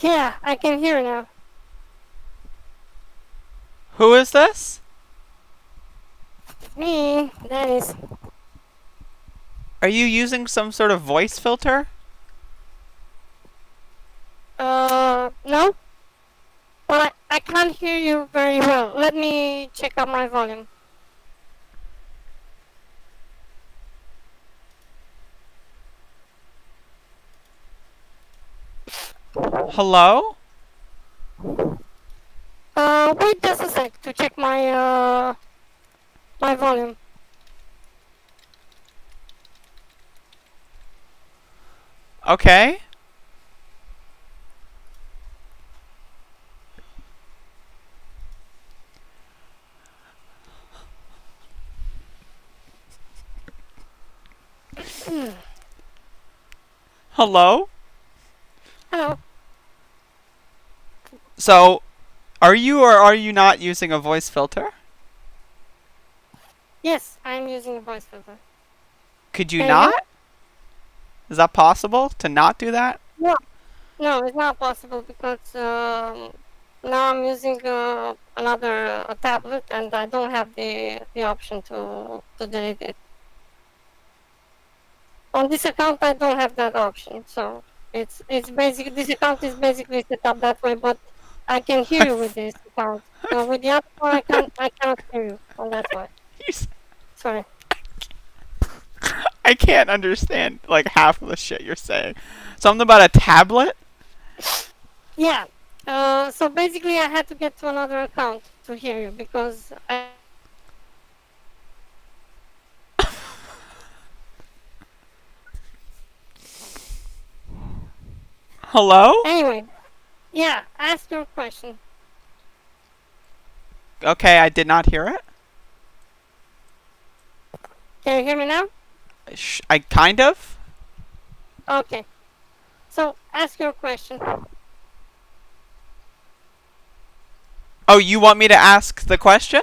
Yeah, I can hear now. Who is this? Me, that is. Are you using some sort of voice filter? No, but I can't hear you very well. Let me check out my volume. Hello? Wait just a sec to check my volume. Okay. Hello? Hello. So, are you or are you not using a voice filter? Yes, I'm using a voice filter. Could you Can you hear not? it? Is that possible to not do that? No. No, it's not possible because now I'm using another tablet and I don't have the option to delete it. On this account, I don't have that option, so it's basically this account is basically set up that way. But I can hear you with this account. With the other one, I cannot hear you, and that's why. Sorry. I can't understand like half of the shit you're saying. Something about a tablet? Yeah. So basically, I had to get to another account to hear you because Hello? anyway. Yeah. Ask your question. Okay, I did not hear it. Can you hear me now? I kind of. Okay. So ask your question. Oh, you want me to ask the question?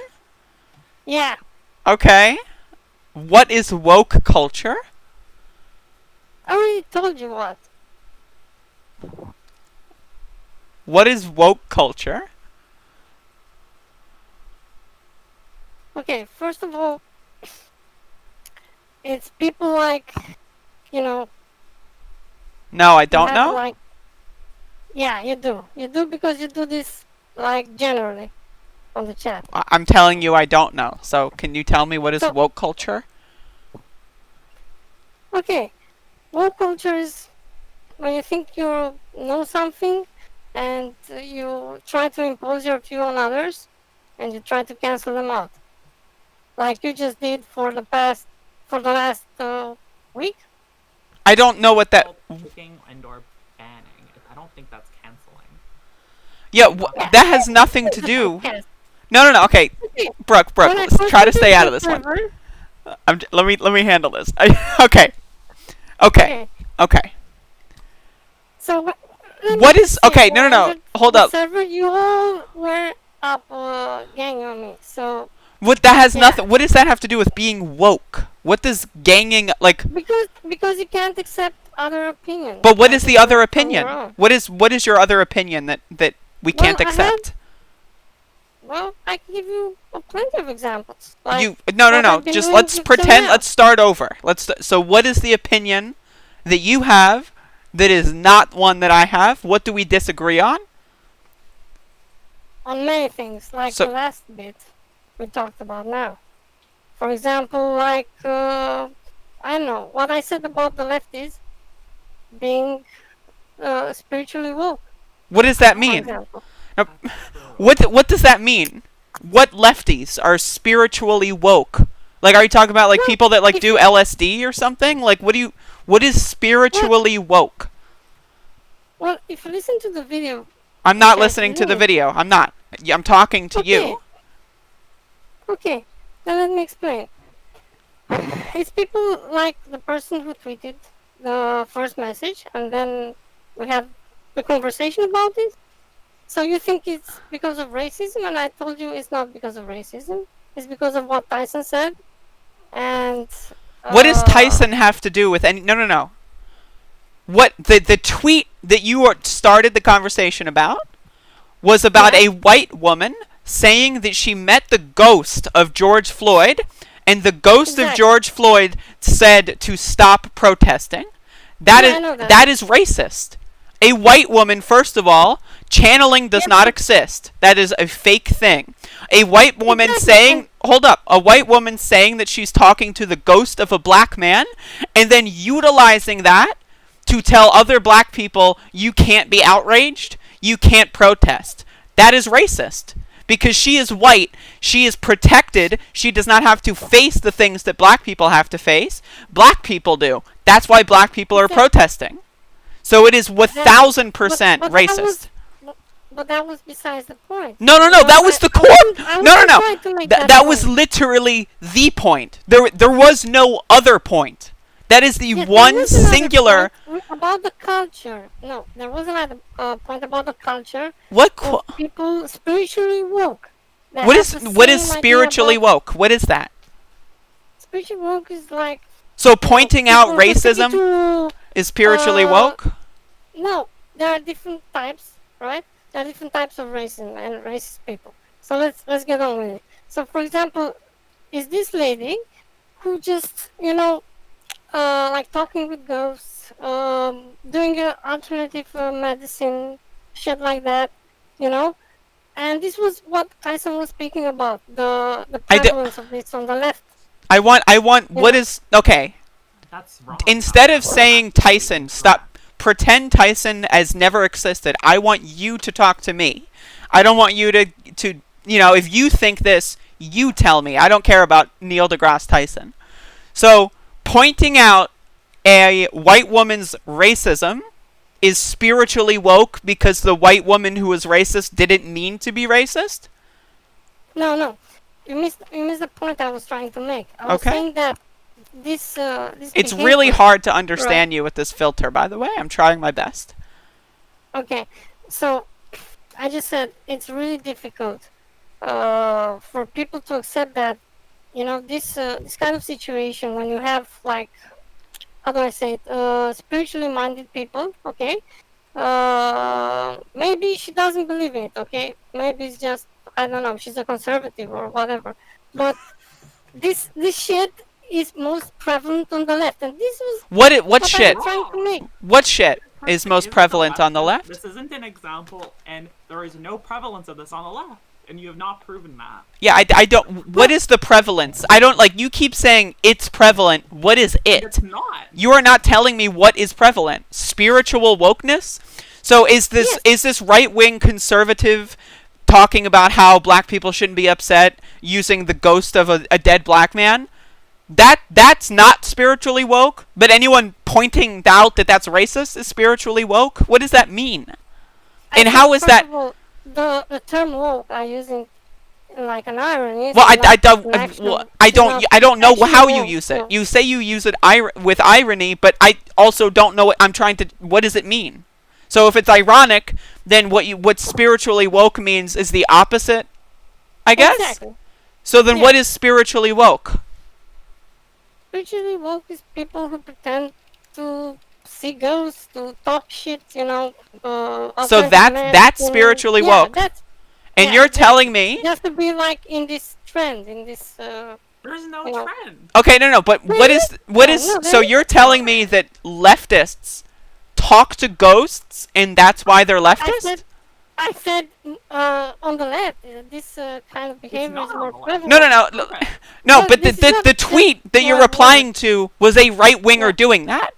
Yeah. Okay. What is woke culture? I already told you what. What is woke culture? Okay. First of all, it's people like you know No, I who don't have know. like. Yeah, you do. You do because you do this like generally on the chat. I'm telling you I don't know. So, can you tell me what is So, woke culture? okay, woke culture is when you think you know something and you try to impose your view on others and you try to cancel them out, like you just did for the last week. I don't know what that. Called kicking and or banning. I don't think that's canceling. Yeah, Yeah, that has nothing to it's a do. podcast. No, no, no. Okay, Okay, Brooke, when I let's first try to entered stay out the of this one. server, Let me handle this. Okay, okay, okay, okay. so let me What just is say, okay? when No, no, I no. entered Hold the up. server, you all were up gang on me. So What that has yeah, nothing. What does that have to do with being woke? What does ganging like? because you can't accept other opinions, But what like is the even other from your opinion? own. What is your other opinion that we Well, can't accept? I can give you plenty of examples, like You no, no, what no. I've been Just doing let's till pretend. now Let's start over. So what is the opinion that you have that is not one that I have? What do we disagree on? on many things, like So the last bit we talked about now. For example, like I don't know what I said about the lefties being spiritually woke, what does that for mean? example. Now, That's true. what does that mean? What lefties are spiritually woke? Like, are you talking about like Well, people that like if do you, LSD or something? Like, what is well, spiritually woke? if you listen to the video, I'm which not I listening to the released, video. I'm not. I'm talking to okay, you. okay, now let me explain. It's people like the person who tweeted the first message, and then we had the conversation about it. So you think it's because of racism, and I told you it's not because of racism. It's because of what Tyson said, and What does uh, Tyson have to do with any? No, no, no. What the tweet that you started the conversation about was about Yeah. a white woman saying that she met the ghost of George Floyd, and the ghost of Exactly. George Floyd said to stop protesting. Yeah, I know that. That is racist. A white woman, first of all, channeling does Yeah, not but- exist. That is a fake thing. A white woman Exactly, saying, hold up, a white woman saying that she's talking to the ghost of a black man, and then utilizing that to tell other black people, you can't be outraged, you can't protest. That is racist. Because she is white, she is protected, she does not have to face the things that black people have to face. Black people do. That's why black people are Okay. protesting. So it is 1,000% but racist. But that was besides the point. No, You know, that was the core. I No, wasn't no. trying to make That was point. literally the point. There was no other point. That is the Yeah, there one was another singular. point about the culture. No, there was another point about the culture What? of people spiritually woke. They What have is the what is same idea spiritually about- woke? What is that? Spiritually woke is like So pointing out people who take it racism to- is spiritually uh, woke? No, there are different types, right? There are different types of racism and racist people. So let's get on with it. So for example, is this lady who just like talking with ghosts, doing an alternative medicine, shit like that, you know? And this was what Tyson was speaking about, the prevalence of this on the left. I want what know- is okay. That's wrong. Instead of That's saying absolutely Tyson, incorrect. stop. Pretend Tyson has never existed. I want you to talk to me. I don't want you to if you think this, you tell me. I don't care about Neil deGrasse Tyson. So, pointing out a white woman's racism is spiritually woke because the white woman who was racist didn't mean to be racist? No. You missed the point I was trying to make. I was Okay. saying that this It's behavior- really hard to understand you with this filter, by the way. I'm trying my best. Okay, so I just said it's really difficult for people to accept that, this kind of situation when you have like, how do I say it, spiritually minded people, okay? Maybe she doesn't believe in it, okay? Maybe it's just, I don't know, she's a conservative or whatever. But this shit is most prevalent on the left, and this was What shit? I'm trying to make. What shit is most Is prevalent on the left? This isn't an example, and there is no prevalence of this on the left, and you have not proven that. Yeah, I don't. What is the prevalence? I don't like. You keep saying it's prevalent. What is it? It's not. You are not telling me what is prevalent. Spiritual wokeness. So is this right wing conservative talking about how black people shouldn't be upset using the ghost of a dead black man? That's not spiritually woke. But anyone pointing out that that's racist is spiritually woke. What does that mean? I And think, how is first that? of all, the term woke are using like an irony. Well, so I not don't. an actual, I don't know actual how you woke, use it. no. You say you use it with irony, but I also don't know what I'm trying to. What does it mean? So if it's ironic, then what spiritually woke means is the opposite, I guess. Exactly. So then, Yeah. what is spiritually woke? Spiritually woke is people who pretend to see ghosts, to talk shit, So alternative that's medicine. spiritually Yeah, woke. That's, And yeah, you're exactly. telling me. You have to be like in this trend, in this. There's no Yeah. trend. Okay, no, but There what is is what no, is? no, So there you're is telling me that leftists talk to ghosts, and that's why they're leftist? I said on the left, this kind of behavior not is on more the left. prevalent. No. Okay. No, No, but this is not the just tweet that you're one replying to was a right winger Yeah. doing that.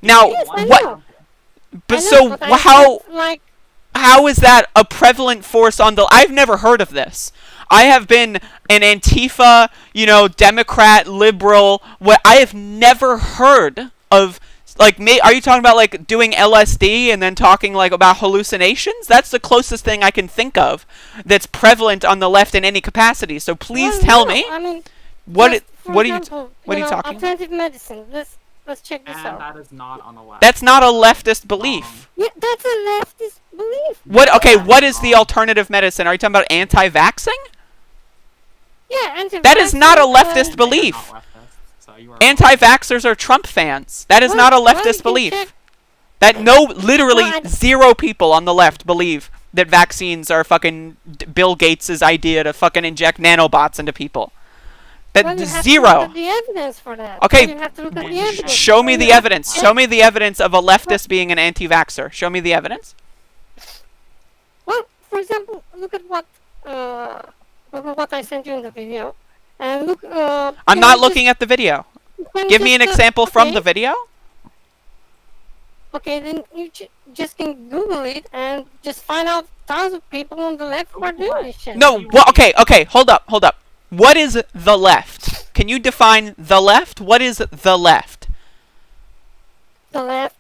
Now, Yes, I what? know. But I know, so but I how said, like, how is that a prevalent force on the? I've never heard of this. I have been an Antifa, Democrat, liberal. What I have never heard of. Like, are you talking about like doing LSD and then talking like about hallucinations? That's the closest thing I can think of that's prevalent on the left in any capacity. So please well, tell no, me I mean, what just it, for what are you example, what are you talking? Alternative medicine. Let's check this And out. that is not on the left. That's not a leftist belief. Yeah, that's a leftist belief. What? Okay, what is the alternative medicine? Are you talking about anti-vaxxing? Yeah, That is not a leftist They are belief. not leftists, so you are Anti-vaxxers are Trump fans. That is not a leftist you can belief. check- That literally Well, 0 people on the left believe that vaccines are fucking Bill Gates' idea to fucking inject nanobots into people. That well, you have to look 0. at the evidence for that. Okay, Well, you have to look at Well, the you evidence. Show me the Yeah. evidence. Show me the evidence of a leftist being an anti-vaxxer. Show me the evidence. Well, for example, look at what I sent you in the video, and look. I'm not looking at the video. Give me an example from the okay. video. Okay, then you just can Google it and just find out tons of people on the left who are doing this shit. No, well, okay, hold up. What is the left? Can you define the left? What is the left? The left,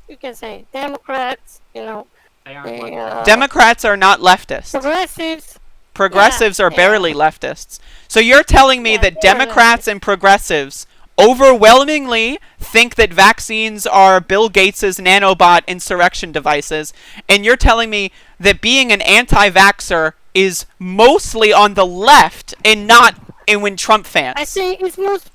you can say Democrats, They aren't they, leftists. Democrats are not leftists. progressives. Progressives are yeah. barely leftists. So you're telling me Yeah, that they are Democrats and progressives overwhelmingly think that vaccines are Bill Gates' nanobot insurrection devices, and you're telling me that being an anti-vaxxer is mostly on the left and not when Trump fans. I say it's most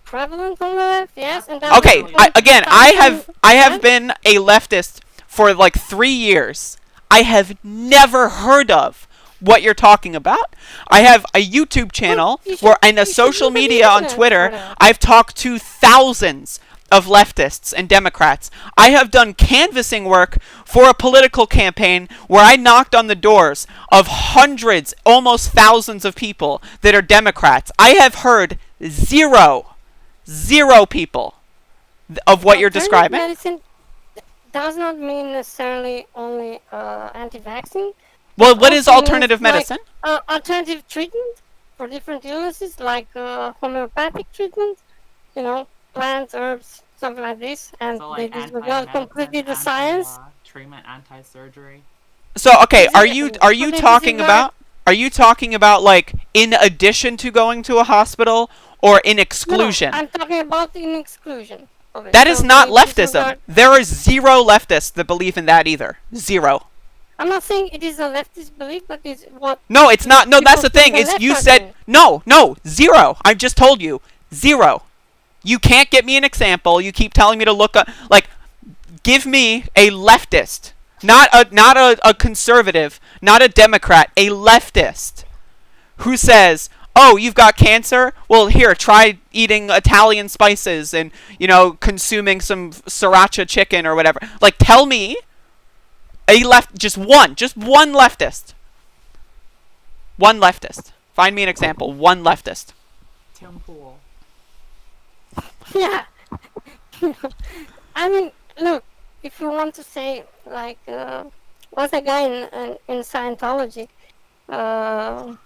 prevalent on the left, yes. And that Okay, was I have been a leftist for like 3 years. I have never heard of what you're talking about. I have a YouTube channel where, and a social media on Twitter, I've talked to thousands of leftists and Democrats. I have done canvassing work for a political campaign where I knocked on the doors of hundreds, almost thousands of people that are Democrats. I have heard zero people of what you're describing. Medicine does not mean necessarily only anti-vaccine. Well, what is Also alternative means, medicine? Alternative treatment for different illnesses, like homeopathic treatment, plants, herbs, something like this, and So, they like, disregard completely the anti-medicine, science. treatment, anti-surgery. So, okay, are you Exactly. are you talking about like in addition to going to a hospital or in exclusion? No, I'm talking about in exclusion of it. That is So not they leftism. disregard- There are 0 leftists that believe in that either. 0. I'm not saying it is a leftist belief, but it's what. No, it's not. No, that's the people thing. from Is left you are said doing. no, 0. I just told you 0. You can't get me an example. You keep telling me to look up. Like, give me a leftist, not a conservative, not a Democrat, a leftist, who says, "Oh, you've got cancer? Well, here, try eating Italian spices and consuming some sriracha chicken or whatever." Like, tell me just one leftist. One leftist. Find me an example. One leftist. Tim Pool. Yeah. I mean, look, if you want to say, like, was a guy in Scientology, yeah,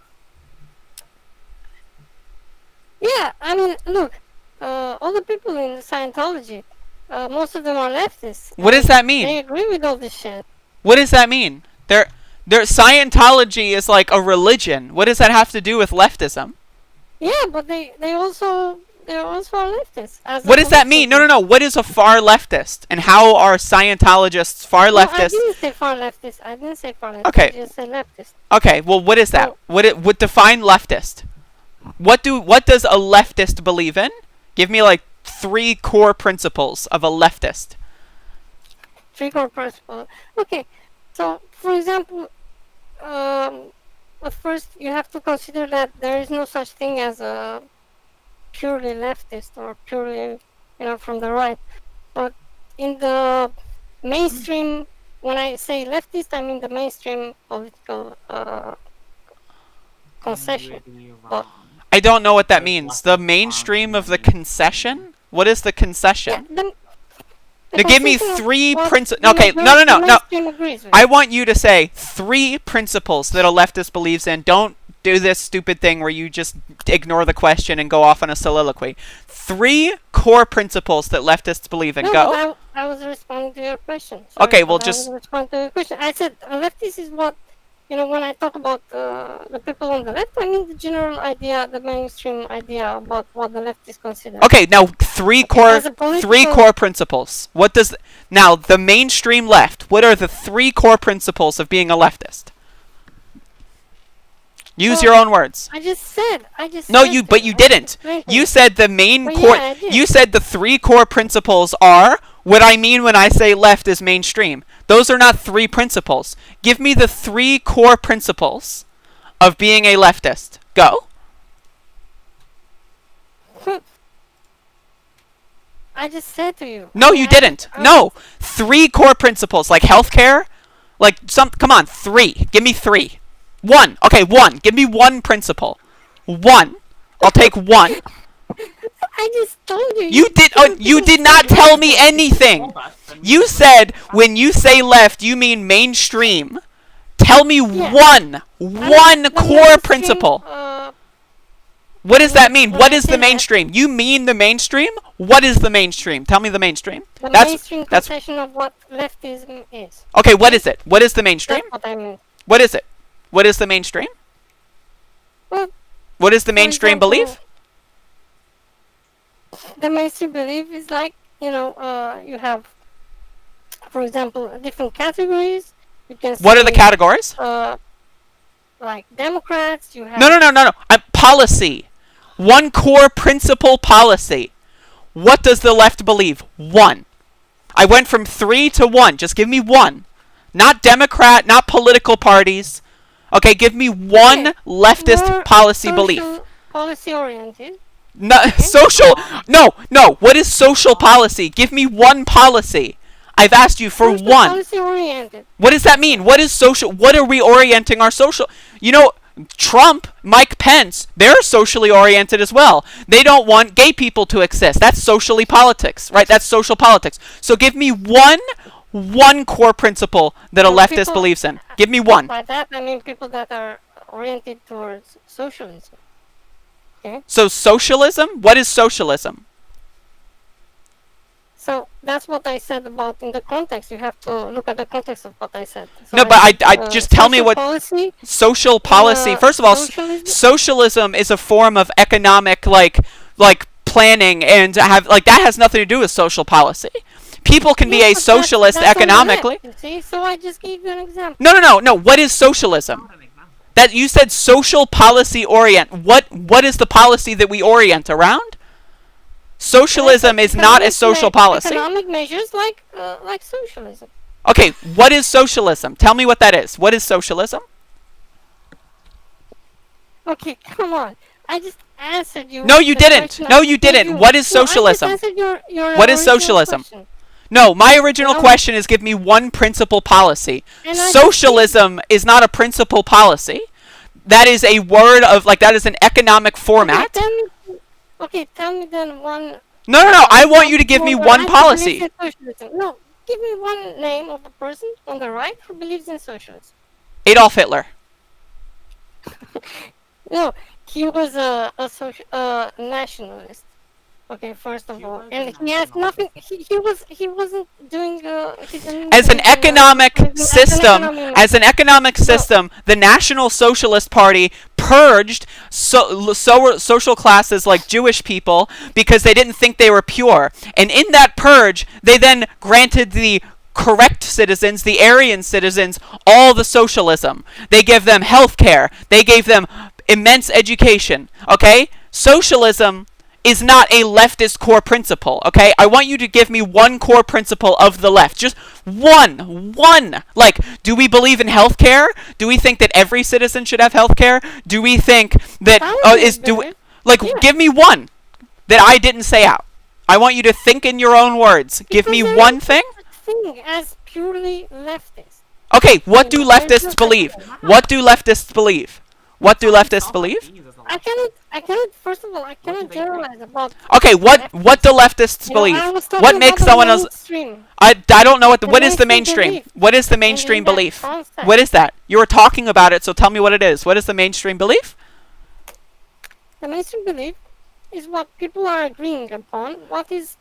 I mean, look, all the people in Scientology, most of them are leftists. What does that They mean? agree with all this shit. What does that mean? Scientology is like a religion. What does that have to do with leftism? Yeah, but they're also are leftists. What does that mean? No. What is a far leftist? And how are Scientologists far No, I leftists? didn't say far leftist. I didn't say far leftist. Okay. I just said leftist. Okay, well, what is that? So- What define leftist? What does a leftist believe in? Give me like 3 core principles of a leftist. 3 core principles. Okay, so for example, at first you have to consider that there is no such thing as a purely leftist or purely, from the right. But in the mainstream, when I say leftist, I mean the mainstream political concession. But I don't know what that There's means. leftist The mainstream of the concession? What is the yeah, concession? the Now give me concession of 3 what principles. the Okay, no. mainstream agrees with. I want you to say 3 principles that a leftist believes in. Don't do this stupid thing where you just ignore the question and go off on a soliloquy. 3 core principles that leftists believe in. No, Go. but I was responding to your question. Okay, well, I was responding to your question. I said a leftist is what, when I talk about the people on the left, I mean the general idea, the mainstream idea about what the left is considered. Okay, now 3 core as a political- 3 core principles. What does now the mainstream left? What are the 3 core principles of being a leftist? Use your own words. I just said. No, said but it. you I didn't. explained You it. said the main Well, core. yeah, I did. You said the 3 core principles are what I mean when I say left is mainstream. Those are not 3 principles. Give me the 3 core principles of being a leftist. Go. I just said to you. No, you didn't. No. 3 core principles, like healthcare, like come on, 3. Give me 3. 1. Okay, 1. Give me 1 principle. 1. I'll take 1. I just told you. You did not tell me anything. You said when you say left, you mean mainstream. Tell me one core principle. What does that mean? What is the mainstream? You mean the mainstream? What is the mainstream? Tell me the mainstream. The mainstream conception of what leftism is. Okay, what is it? What is the mainstream? That's what I mean. What is it? What is the mainstream? Well, what is the mainstream belief? The mainstream belief is like, you have, for example, different categories. You can what are the categories? Like Democrats, you have... No. Policy. 1 core principle policy. What does the left believe? 1. I went from 3 to 1. Just give me 1. Not Democrat, not political parties. Okay, give me 1 leftist policy belief. Policy oriented. No, social. No. What is social policy? Give me 1 policy. I've asked you for 1. Policy oriented. What does that mean? What is social? What are we orienting our social? Trump, Mike Pence, they're socially oriented as well. They don't want gay people to exist. That's socially politics, right? That's social politics. So give me one core principle that a leftist believes in. Give me 1. By that, I mean people that are oriented towards socialism. Okay? So socialism? What is socialism? So that's what I said about in the context. You have to look at the context of what I said. So no, but I just tell me what policy, social policy. First of all, socialism is a form of economic like planning and that has nothing to do with social policy. People can be a socialist that's economically. See, so I just gave you an example. No. What is socialism? That you said social policy orient. What is the policy that we orient around? Socialism is not a social policy. Economic measures like socialism. Okay, what is socialism? Tell me what that is. What is socialism? Okay, come on. I just answered you. No, you didn't. No, you didn't. What is socialism? I just answered your what is socialism? Question. No, my original question is give me 1 principal policy. Socialism is not a principal policy. That is a word of that is an economic format. Okay, tell me then 1... No. I want you to give me 1 policy. No, give me 1 name of a person on the right who believes in socialism. Adolf Hitler. No, he was a nationalist. Okay, first of all, and he has nothing. He wasn't doing. As an economic system, the National Socialist Party purged social classes like Jewish people because they didn't think they were pure, and in that purge, they then granted the correct citizens, the Aryan citizens, all the socialism. They gave them health care. They gave them immense education. Okay, socialism is not a leftist core principle, okay? I want you to give me 1 core principle of the left. Just 1. Do we believe in healthcare? Do we think that every citizen should have healthcare? Do we think that give me 1 that I didn't say out. I want you to think in your own words. Give me 1 thing. As purely leftist. Okay, what do leftists believe? What do leftists believe? What do leftists believe? I cannot, first of all, I cannot generalize about... Okay, what do leftists believe? What makes someone else... I don't know what is the mainstream? What is the mainstream belief? What is that? You were talking about it, so tell me what it is. What is the mainstream belief? The mainstream belief is what people are agreeing upon. What is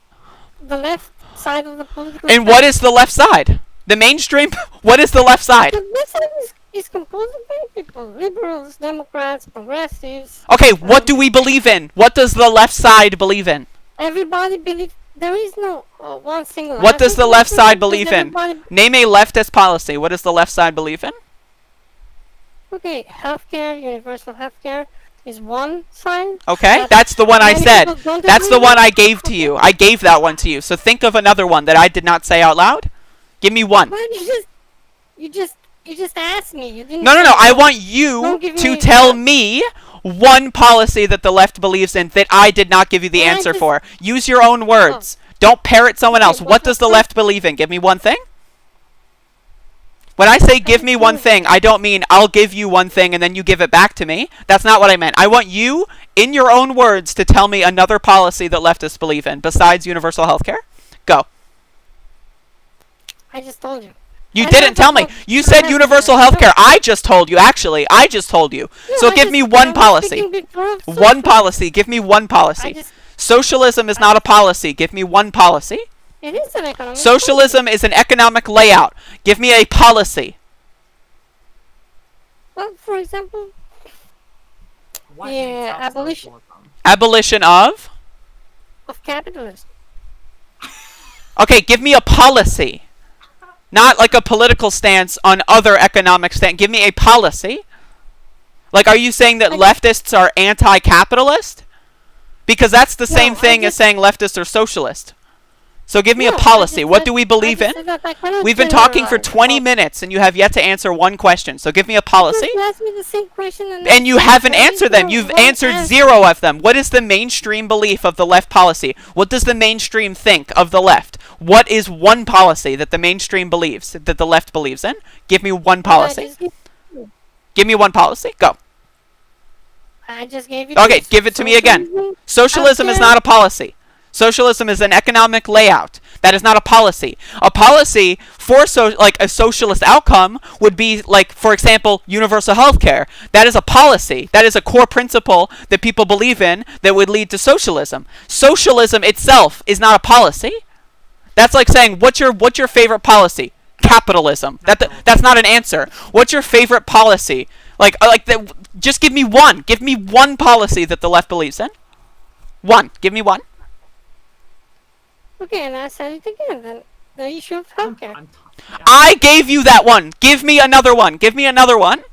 the left side of the political... And what is the left side? The mainstream? What is the left side? The left side is composed of many people. Liberals, Democrats, progressives. Okay, what do we believe in? What does the left side believe in? Everybody believes... There is no one single... What does the left side believe in? Name a leftist policy. What does the left side believe in? Okay, healthcare, universal healthcare. is one side. Okay, But that's the one I many said. people don't That's the agree one with. I gave to you. I gave that one to you. So think of another one that I did not say out loud. Give me one. Well, you just asked me. You didn't. No. say I no. want you Don't give to me tell that. me one policy that the left believes in that I did not give you the Well, I answer just- for. Use your own words. Don't parrot someone Okay, else. but What does the first- left believe in? Give me one thing. When I say give me one thing, I don't mean I'll give you one thing and then you give it back to me. That's not what I meant. I want you, in your own words, to tell me another policy that leftists believe in besides universal health care. Go. I just told you. You I didn't never tell me. told- You I said never universal said- health no. care. I just told you, actually. I just told you. No, So I give just- me I one was policy. speaking before of One social- policy. Give me one I policy. just. Socialism is not a policy. Give me one policy. It is an economic. Socialism is an economic layout. Give me a policy. Well, for example, What Yeah, makes up abolition. socialism? Abolition of? of capitalism. Okay, give me a policy. Not like a political stance on other economic stance. Give me a policy. Like, are you saying that leftists are anti-capitalist? Because that's the same No, I thing as just- saying leftists are socialist. So give me No, a I policy. just What said- do we I believe just in? said that I cannot We've been talking for generalize. 20 minutes and you have yet to answer one question. So give me a policy. You asked me the same question And you haven't answered them. You've answered zero of them. What is the mainstream belief of the left policy? What does the mainstream think of the left? What is one policy that the mainstream believes, that the left believes in? Give me one policy. Give me one policy. Go. I just gave you. Okay, two. give it to me again. Socialism, Socialism is healthcare. not a policy. Socialism is an economic layout. That is not a policy. A policy for like a socialist outcome would be like, for example, universal health care. That is a policy. That is a core principle that people believe in that would lead to socialism. Socialism itself is not a policy. That's like saying, what's your favorite policy? Capitalism. That's not an answer. What's your favorite policy? Like that. Just give me one. Give me one policy that the left believes in. One. Give me one. Okay, and I said it again. Then the issue of healthcare. Yeah. I gave you that one. Give me another one. Give me another one.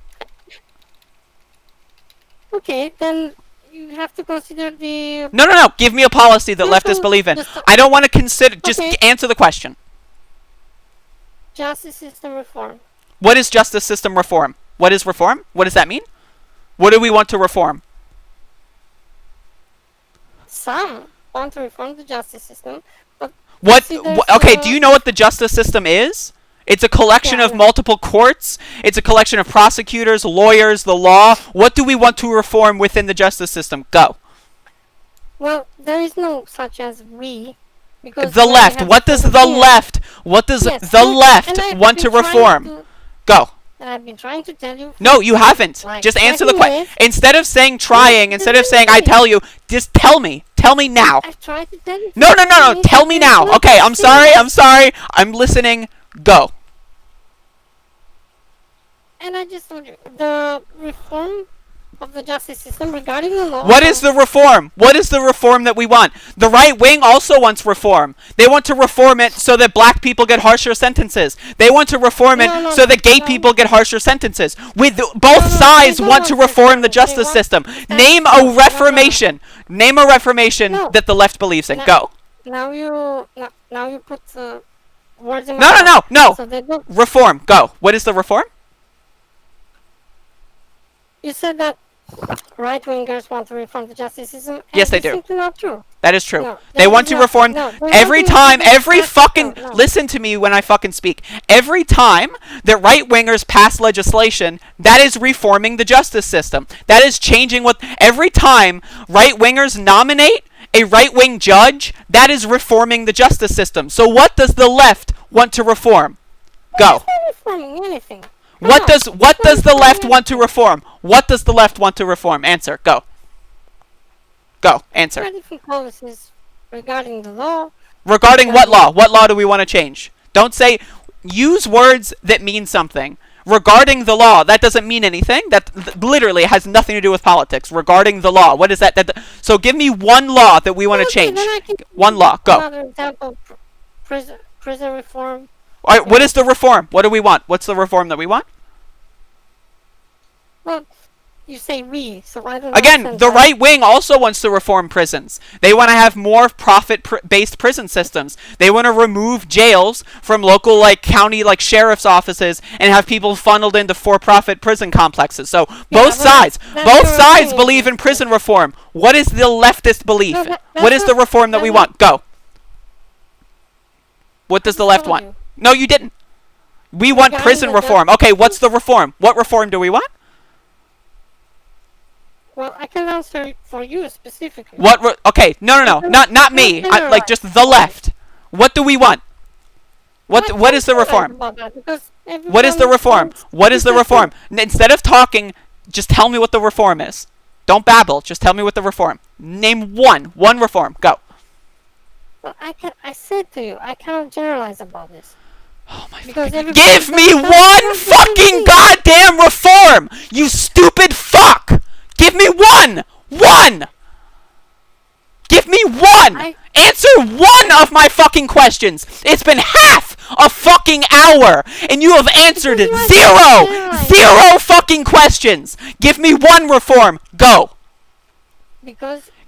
Okay, then you have to consider the. No. Give me a policy that leftists Social- believe in. just- I don't want to consider. Just Okay. answer the question. Justice system reform. What is justice system reform? What is reform? What does that mean? What do we want to reform? Some want to reform the justice system, but What? See, there's, Okay. Do you know what the justice system is? It's a collection Yeah, of yeah. multiple courts. It's a collection of prosecutors, lawyers, the law. What do we want to reform within the justice system? Go. well, there is no such as we, because The we left. have What does the opinion. left? What does Yes, the and- left and I've want to been trying reform? to- Go. And I've been trying to tell you. No, you haven't. Like Just answer the 20 question. minutes. Instead of saying trying, instead of saying I tell you, just tell me. Tell me now. I've tried to tell you. No. 20 minutes, Tell me and now. it's not Okay, I'm sorry. serious. I'm sorry. I'm listening. Go. And I just told you the reform of the justice system regarding the law. What is the reform? What is the reform that we want? The right wing also wants reform. They want to reform it so that black people get harsher sentences. They want to reform it No, so that gay no. people get harsher sentences. With both no, sides they don't want to want reform the reform. They justice want- system. that's- Name no, a no. reformation. Name a reformation No. that the left believes in. No. Go. Now you put words in my No. mouth. No. So they don't. Reform. Go. What is the reform? You said that right wingers want to reform the justice system. and Yes, they it's do. simply not true. That is true. No, They that want is to not- reform no, they every want to time, make it every pass- fucking, no. listen to me when I fucking speak. Every time that right wingers pass legislation, that is reforming the justice system. That is changing what, every time right wingers nominate a right wing judge, that is reforming the justice system. So what does the left want to reform? Go. It's not reforming anything. What No, does it's not the left reforming want to reform? What does the left want to reform? Answer. Go. Go. Answer. There are different policies regarding the law. Regarding what law? What law do we want to change? Don't say, use words that mean something. Regarding the law, that doesn't mean anything. That literally has nothing to do with politics. Regarding the law, what is that? So give me one law that we want to Okay, change. then I can One law, go. Another example, prison reform. All right, what is the reform? What do we want? What's the reform that we want? Well, you say we, so I don't Again, understand the that. right wing also wants to reform prisons. They want to have more profit-based prison systems. They want to remove jails from local, like, county, like, sheriff's offices and have people funneled into for-profit prison complexes. So both sides, believe in prison reform. What is the leftist belief? What is the reform that we want? Go. What does the left want? No, you didn't. We want prison reform. Okay, what's the reform? What reform do we want? Well, I can answer for you specifically. Okay, no, not me. Like just the left. What do we want? What is the reform? What is the reform? What is the reform? Instead of talking, just tell me what the reform is. Don't babble. Just tell me what the reform. Name one reform. Go. Well, I said to you, I cannot generalize about this. Oh my fucking... Give me one fucking goddamn reform! You stupid fuck! Give me one! One! Give me one! Answer one of my fucking questions! It's been half a fucking hour, and you have answered zero fucking questions! Give me one reform! Go!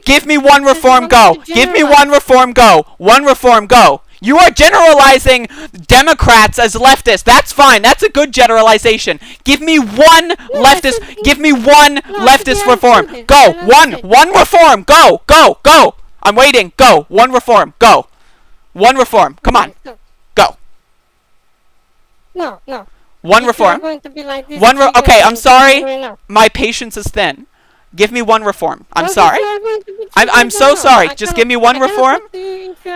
Give me one reform, go! Give me one reform, go! One reform, go! You are generalizing Democrats as leftists. That's fine. That's a good generalization. Give me one leftist. Give me one leftist reform. Go. One reform. Go. Go. Go. I'm waiting. Go. One reform. Go. One reform. Come on. Go. No. One reform. Okay, I'm sorry. My patience is thin. Give me one reform. I'm sorry. I'm so sorry. Just give me one reform.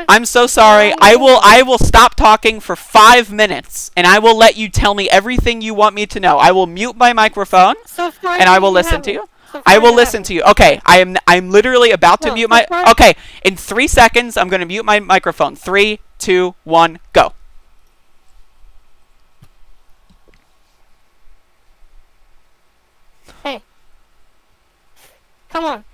I'm so sorry. I will stop talking for 5 minutes, and I will let you tell me everything you want me to know. I will mute my microphone, and I will listen to you. I will listen to you. Okay, I'm literally about to mute my... Okay, in 3 seconds, I'm going to mute my microphone. 3, 2, 1, go. Hey. Come on.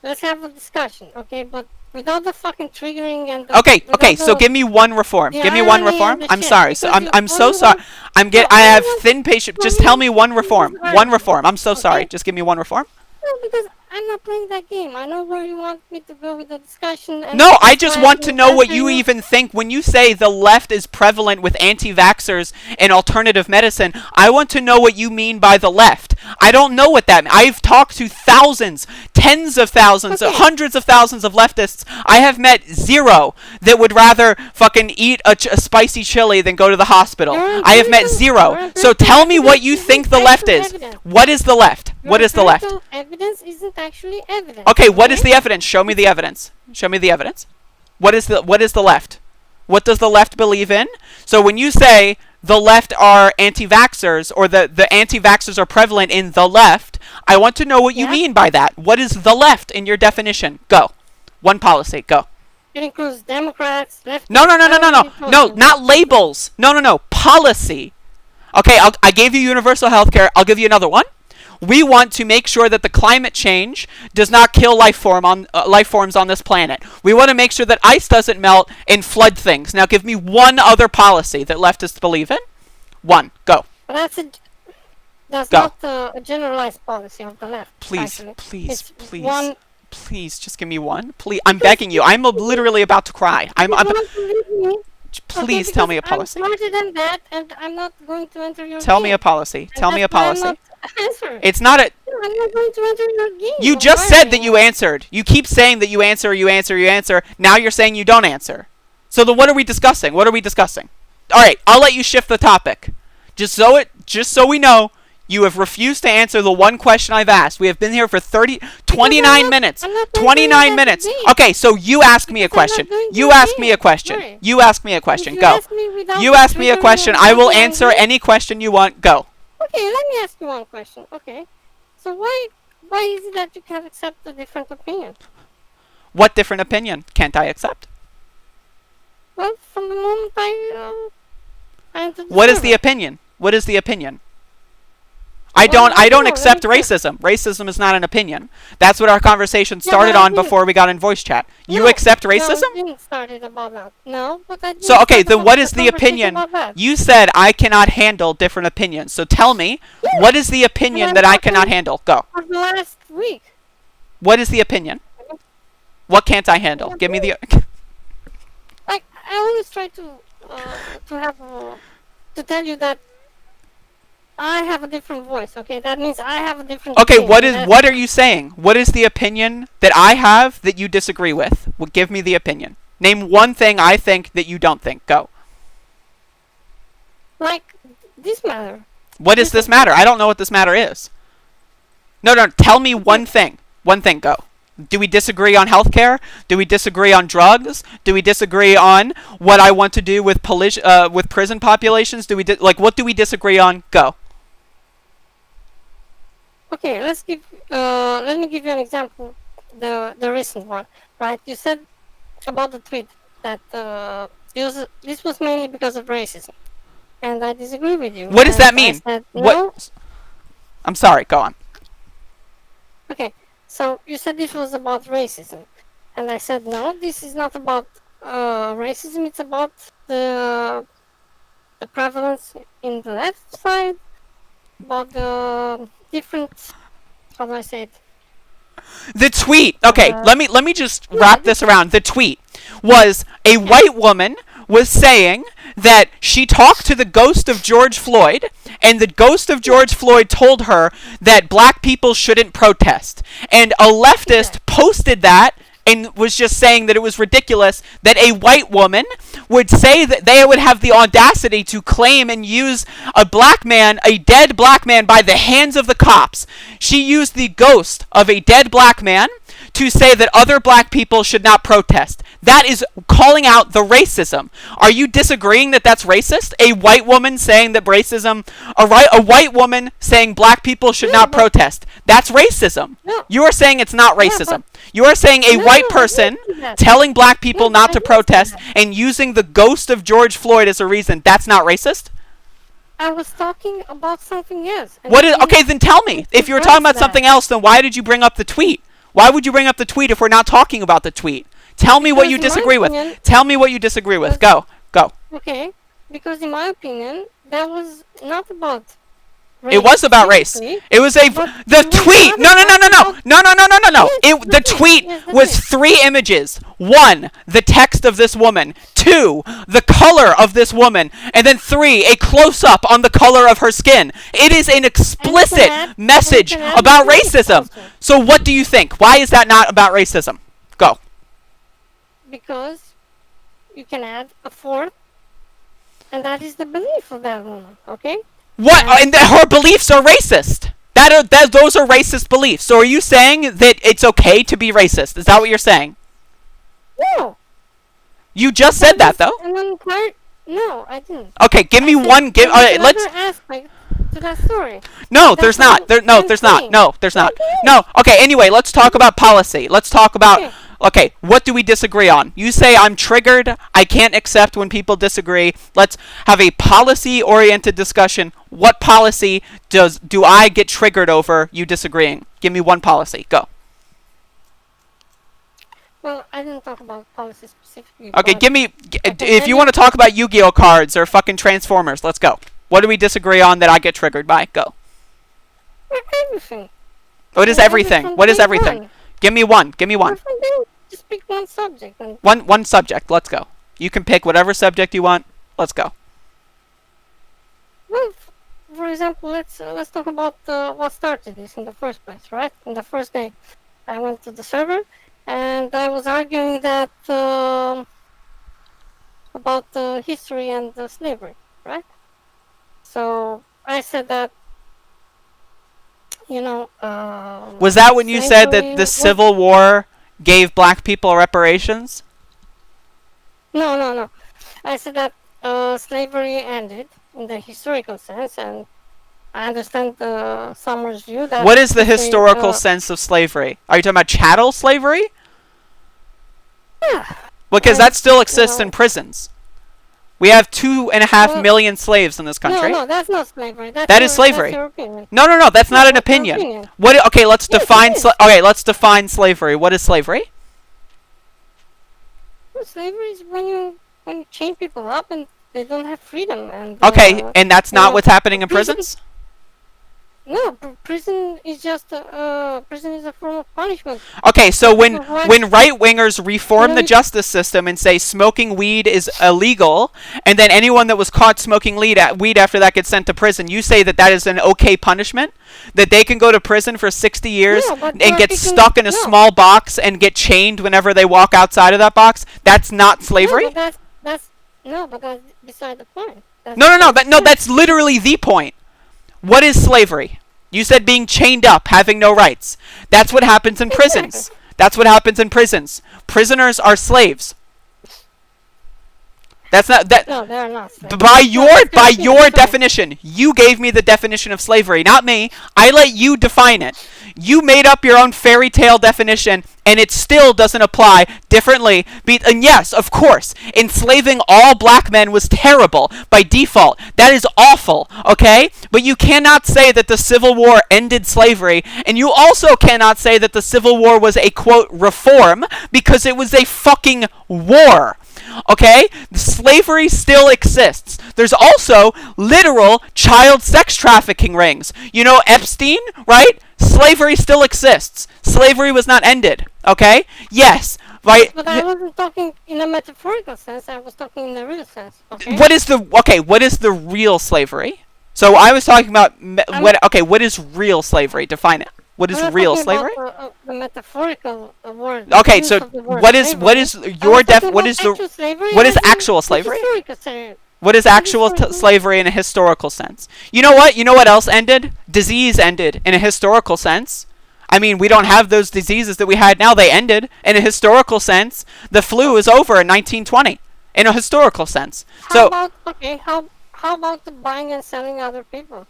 Let's have a discussion, okay? But without the fucking triggering and Okay, so give me one reform. Give me one reform. I'm sorry. So I'm so sorry. I have thin patience. Just tell me one reform. One reform. I'm so sorry. Just give me one reform. No, because I'm not playing that game. I know where you want me to go with the discussion. No, I just want to know what you even think when you say the left is prevalent with anti-vaxxers and alternative medicine. I want to know what you mean by the left. I don't know what that means. I've talked to thousands, tens of thousands, hundreds of thousands of leftists. I have met zero that would rather fucking eat a spicy chili than go to the hospital. I have met zero. So tell me what you think the left is. What is the left? What is the left? Evidence isn't actually evidence. Okay, what is the evidence? Show me the evidence. Show me the evidence. What is the left? What does the left believe in? So when you say the left are anti-vaxxers or the anti-vaxxers are prevalent in the left, I want to know what you mean by that. What is the left in your definition? Go. One policy. Go. It includes Democrats, leftists. No, not labels. No, policy. Okay, I gave you universal health care. I'll give you another one. We want to make sure that the climate change does not kill life forms on this planet. We want to make sure that ice doesn't melt and flood things. Now give me one other policy that leftists believe in. One. Go. Well, that's not a generalized policy of the left. Please, just give me one. Please, I'm begging you. I'm literally about to cry. Please tell me a policy. I'm smarter than that, and I'm not going to enter your Tell game. me a policy. Tell me a policy. It's not a... I'm not going to enter your game. You just said that you answered. You keep saying that you answer. Now you're saying you don't answer. So then what are we discussing? All right, I'll let you shift the topic. Just so we know, you have refused to answer the one question I've asked. We have been here for 29 minutes. 29 minutes. Okay, so you ask me a question. Go. You ask me a question. You ask me a question. I will answer any question you want. Go. Okay, let me ask you one question. Okay. So why is it that you can't accept a different opinion? What different opinion can't I accept? Well, from the moment I entered the What is the opinion? I don't no, let accept me finish. racism. Racism is not an opinion. That's what our conversation Yeah, but started I on didn't. before we got in voice chat. You No, accept no, I racism? didn't start it about that. No, but I So didn't okay, start then about what the is the conversation opinion? about that. You said I cannot handle different opinions. So tell me, Yes, what is the and opinion I'm that I cannot talking handle? Go. for the last week. What is the opinion? What can't I handle? Yeah, Give me the like I always try to have to tell you that I have a different voice. Okay, that means I have a different Okay, opinion. And what are you saying? What is the opinion that I have that you disagree with? Well, give me the opinion. Name one thing I think that you don't think. Go. like this matter. What is This this one. matter? I don't know what this matter is. No, tell me Okay. one thing. One thing, go. Do we disagree on healthcare? Do we disagree on drugs? Do we disagree on what I want to do with with prison populations? Do we like what do we disagree on? Go. Okay, let me give you an example. The recent one, right? You said about the tweet that this was mainly because of racism, and I disagree with you. What does that And I mean? said no. What? I'm sorry. Go on. Okay, so you said this was about racism, and I said no. This is not about racism. It's about the prevalence in the left side, about the different. How do I say it? The tweet. Okay, Uh, let me just yeah, wrap this around. The tweet was a white woman was saying that she talked to the ghost of George Floyd, and the ghost of George Floyd told her that black people shouldn't protest. And a leftist posted that and was just saying that it was ridiculous that a white woman would say that they would have the audacity to claim and use a black man, a dead black man, by the hands of the cops. She used the ghost of a dead black man to say that other black people should not protest. That is calling out the racism. Are you disagreeing that that's racist? A white woman saying that racism, a white woman saying black people should Yeah, not but protest. That's racism. no, You are saying it's not yeah, racism. but You are saying a no, white I person didn't say that. telling black people No, not I to didn't say protest that. and using the ghost of George Floyd as a reason. That's not racist? I was talking about something else, and What you is didn't okay, then tell me. If you were talking address about that something else, then why did you bring up the tweet? Why would you bring up the tweet if we're not talking about the tweet? Tell me what because, you in my disagree with. opinion, Tell me what you disagree with. was Go. Go. okay. Because in my opinion, that was not about It race was about race. specifically, It was a but the it was tweet. not No, no, no, no, about no, no, no, no, no, no, no. yes, It that the is, tweet yes, that was is. 3 images. 1, the text of this woman. 2, the color of this woman, and then 3, a close up on the color of her skin. It is an And you can explicit add, and you message can add about the race racism. also, So what do you think? Why is that not about racism? Go. because you can add a fourth, and that is the belief of that woman. Okay, What? and And that her beliefs are racist. Those are racist beliefs. So are you saying that it's okay to be racist? Is that what you're saying? no, You just said that though. an entire. No, I didn't. Okay, give I me said one. Give. All there's right, let's. another aspect to that story. No, That's there's what not. No, I'm there's not. saying. No, there's not. There is. No. Okay. Anyway, let's talk about policy. Let's talk about. Okay. Okay, what do we disagree on? You say I'm triggered. I can't accept when people disagree. Let's have a policy-oriented discussion. What policy do I get triggered over you disagreeing? Give me one policy. Go. Well, I didn't talk about policy specifically. Okay, but give me. I can If tell you you- want to talk about Yu-Gi-Oh cards or fucking Transformers, let's go. What do we disagree on that I get triggered by? Go. everything. What is Yeah, everything? from What is day everything? one. Give me one. Give me one. From day- Just pick one subject and One subject. Let's go. You can pick whatever subject you want. Let's go. well, for example, let's talk about what started this in the first place, right? In the first day, I went to the server and I was arguing that about the history and the slavery, right? So I said that Was that when you said slavery that the was Civil War gave black people reparations? no. I said that slavery ended in the historical sense, and I understand Summer's view that What is the they, historical sense of slavery? Are you talking about chattel slavery? yeah, Because and that still exists in prisons. We have 2.5 Well, million slaves in this country. No, that's not slavery. That is slavery. That's your opinion. No, that's not an that's your opinion. opinion. What? Okay, let's Yes, define. it is. Okay, let's define slavery. What is slavery? Well, slavery is when you chain people up and they don't have freedom. And Okay, and that's not what's happening in prison- prisons. No, prison is just prison is a form of punishment. Okay, so when Right. right wingers reform the Really? justice system and say smoking weed is illegal, and then anyone that was caught smoking weed after that gets sent to prison, you say that is an okay punishment, that they can go to prison for 60 years No, but and you're get picking- stuck in a no. small box and get chained whenever they walk outside of that box. That's not slavery. No, but that's beside the point. No. That's literally the point. What is slavery? You said being chained up, having no rights. That's what happens in prisons. That's what happens in prisons. Prisoners are slaves. That's not that. No, they're not. slaves. By No, your definition, you gave me the definition of slavery, not me. I let you define it. You made up your own fairy tale definition, and it still doesn't apply differently. And yes, of course, enslaving all black men was terrible by default. That is awful, okay? But you cannot say that the Civil War ended slavery, and you also cannot say that the Civil War was a, quote, reform, because it was a fucking war. Okay? Slavery still exists. There's also literal child sex trafficking rings. You know Epstein, right? Slavery still exists. Slavery was not ended. Okay? Yes. Right? But I wasn't talking in a metaphorical sense. I was talking in a real sense. Okay. What is the real slavery? So I was talking about what is real slavery? Define it. What is I'm not real talking slavery? about, the metaphorical word. Okay, the so use of the word what is slavery. your I was talking what about is the actual slavery what is as in actual the slavery? historical slavery. What is actual historical- slavery in a historical sense? You know what? You know what else ended? Disease ended in a historical sense. I mean, we don't have those diseases that we had now. They ended in a historical sense. The flu is over in 1920 in a historical sense. So How about the buying and selling other people?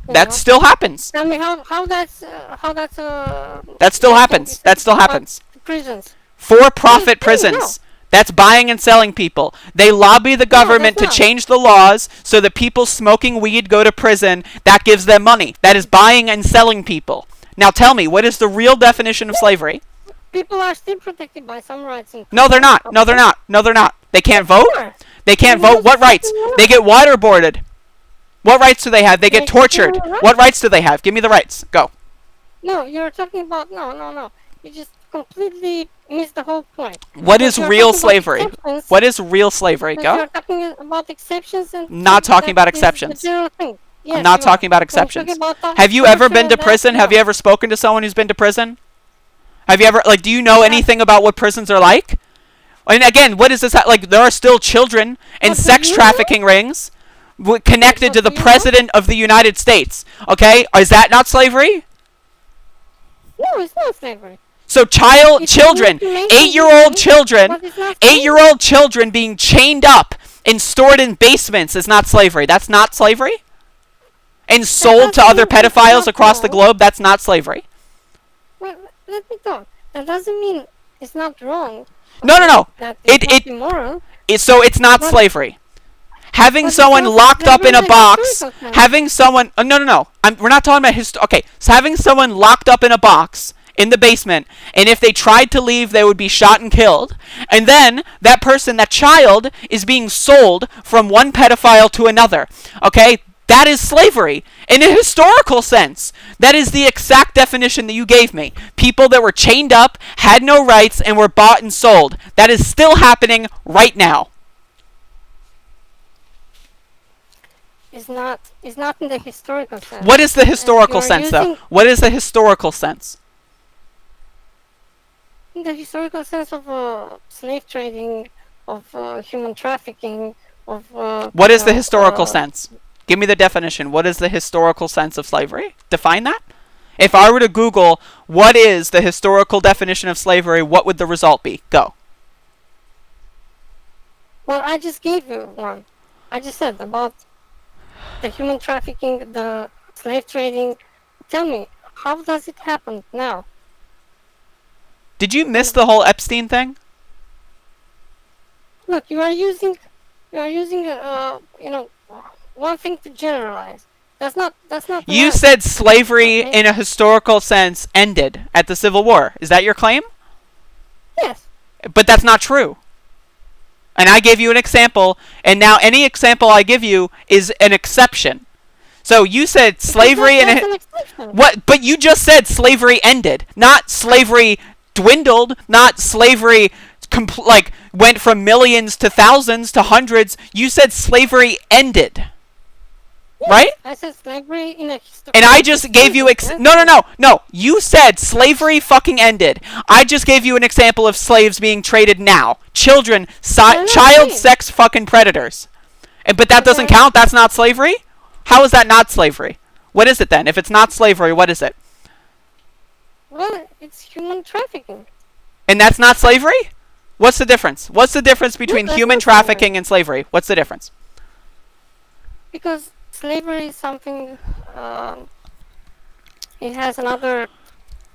You that know? still happens. Tell me how that's That still happens. That still happens. Prisons. For-profit No. prisons. That's buying and selling people. They lobby the government to that's not. change the laws so that people smoking weed go to prison. That gives them money. That is buying and selling people. Now tell me, what is the real definition of slavery? People are still protected by some rights. No, they're not. No, they're not. No, they're not. They can't vote. Sure. They can't Well, vote. What that's rights? fucking They get waterboarded. What rights do they have? They get They get tortured. no rights. What rights do they have? Give me the rights. Go. No, you're talking about no. You just completely missed the whole point. What is You're real talking about slavery? exceptions, What is real slavery? but Go. You're talking about exceptions and Not talking about that is the exceptions. general thing. Yes, I'm not you talking are. about When you're exceptions. talking about Have you ever torture been to and that, prison? Have no. you ever spoken to someone who's been to prison? Have you ever, do you know anything about what prisons are like? And again, what is this? There are still children in But do sex you trafficking rings connected But to the do you know? President of the United States. Okay? Is that not slavery? No, it's not slavery. So It's children, manipulation, 8-year-old but children, it's not slavery. 8-year-old children being chained up and stored in basements is not slavery. That's not slavery? And sold to doesn't other mean it's pedophiles not across the wrong. globe, that's not slavery. Well, let me talk. That doesn't mean it's not wrong. No. That it's It- not immoral. So it's not But- slavery. Having but it's someone not locked up in a slavery in the box, historical sense. having someone, no. We're not talking about okay, so having someone locked up in a box in the basement, and if they tried to leave, they would be shot and killed. And then that person, that child, is being sold from one pedophile to another. Okay? That is slavery. In a historical sense, that is the exact definition that you gave me. People that were chained up, had no rights, and were bought and sold. That is still happening right now. It's not in the historical sense. What is the historical you're sense, though? using- What is the historical sense? In the historical sense of slave trading, of human trafficking, of What is the historical sense? Give me the definition. What is the historical sense of slavery? Define that. If I were to Google what is the historical definition of slavery, what would the result be? Go. Well, I just gave you one. I just said about the human trafficking, the slave trading. Tell me, how does it happen now? Did you miss the whole Epstein thing? Look, you are using You are using one thing to generalize. That's not You right. said slavery Okay. in a historical sense ended at the Civil War. Is that your claim? Yes. But that's not true. And I gave you an example, and now any example I give you is an exception. So you said slavery That's and an exception. what? But you just said slavery ended, not slavery dwindled, not slavery went from millions to thousands to hundreds. You said slavery ended, Yes. right? I said slavery in a historical. And I just gave you no. You said slavery fucking ended. I just gave you an example of slaves being traded now. Children, They're not child slaves. sex fucking predators. But that doesn't Okay. count. That's not slavery. How is that not slavery? What is it then? If it's not slavery, what is it? Well, it's human trafficking. And that's not slavery? What's the difference? What's the difference between that's human not slavery. trafficking and slavery? What's the difference? Because slavery is something. It has another,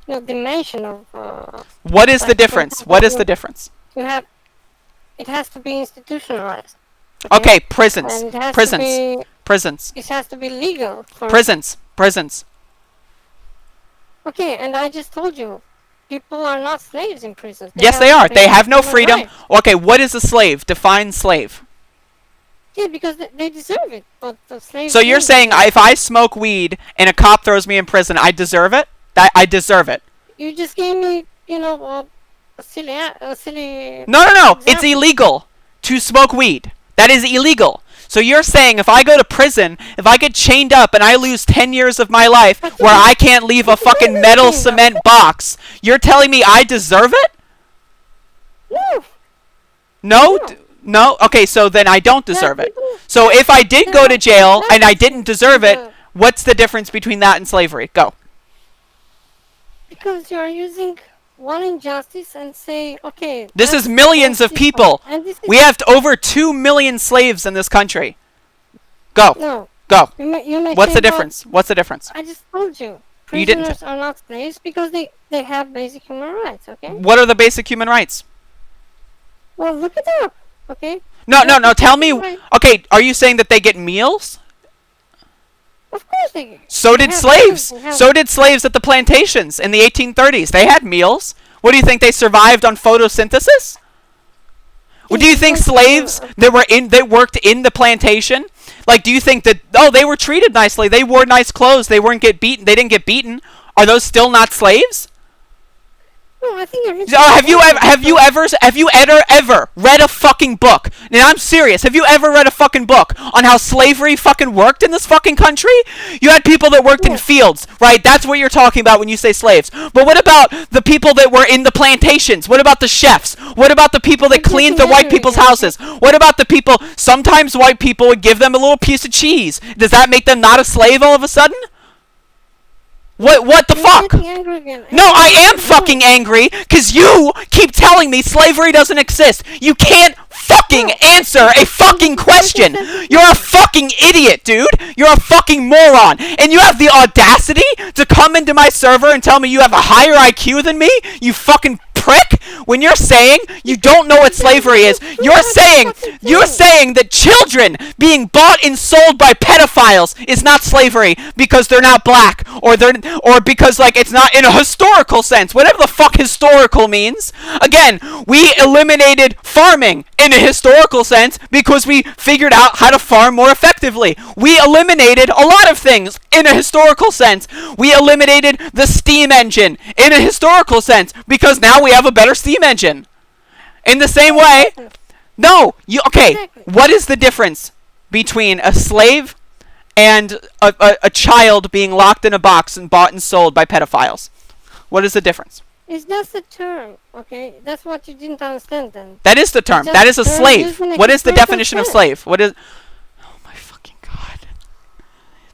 dimension of. What is the like, difference? What is the difference? You have. It has to be institutionalized. Okay, prisons. And it has Prisons. to be. Prisons. It has to be legal. Prisons. Prisons. Okay, and I just told you, people are not slaves in prisons. Yes, they are. They have no human freedom. rights. Okay, what is a slave? Define slave. Yeah, because they deserve it. But the slaves. So you're don't saying deserve it. if I smoke weed and a cop throws me in prison, I deserve it? I deserve it. You just gave me, a silly. No. It's example. illegal to smoke weed. That is illegal. So you're saying if I go to prison, if I get chained up and I lose 10 years of my life But where you- I can't leave a but you fucking didn't metal chained up. cement box, you're telling me I deserve it? No. No? No. No? Okay, so then I don't deserve it. people- So if I did go to there jail are and I didn't levels deserve to it, the- what's the difference between that and slavery? Go. Because you are using one injustice and say, okay. This that's is millions of most people. And this is We have over 2 million slaves in this country. Go. no. Go. You may What's say, the well, difference? What's the difference? I just told you. You didn't. Prisoners are not slaves because they have basic human rights. Okay. What are the basic human rights? Well, look it up. Okay. No. Tell me. Right. Okay, are you saying that they get meals? Of course they. So they did have slaves. meals, they have- So did slaves at the plantations in the 1830s. They had meals. What do you think, they survived on photosynthesis? Well, do you think slaves that worked in the plantation, like, do you think that they were treated nicely, they wore nice clothes, they didn't get beaten? Are those still not slaves? No, I think Have you ever read a fucking book? And I'm serious. Have you ever read a fucking book on how slavery fucking worked in this fucking country? You had people that worked in Yes. fields, right? That's what you're talking about when you say slaves. But what about the people that were in the plantations? What about the chefs? What about the people that I'm cleaned the talking white everything, people's okay? houses? What about the people? Sometimes white people would give them a little piece of cheese. Does that make them not a slave all of a sudden? What the You're fuck? getting angry again. No, I am fucking angry because you keep telling me slavery doesn't exist. You can't fucking answer a fucking question. You're a fucking idiot, dude. You're a fucking moron. And you have the audacity to come into my server and tell me you have a higher IQ than me? You fucking prick. When you're saying you don't know what slavery is, you're saying that children being bought and sold by pedophiles is not slavery because they're not black or because it's not in a historical sense. Whatever the fuck historical means. Again, we eliminated farming in a historical sense because we figured out how to farm more effectively. We eliminated a lot of things in a historical sense. We eliminated the steam engine in a historical sense because now we have a better steam engine. In the same way, Exactly. what is the difference between a slave and a child being locked in a box and bought and sold by pedophiles? What is the difference? It's just a term, okay? That's what you didn't understand then. That is the term. Just That is a term slave. used in a What is the historical definition of sense. slave? What is? Oh my fucking god!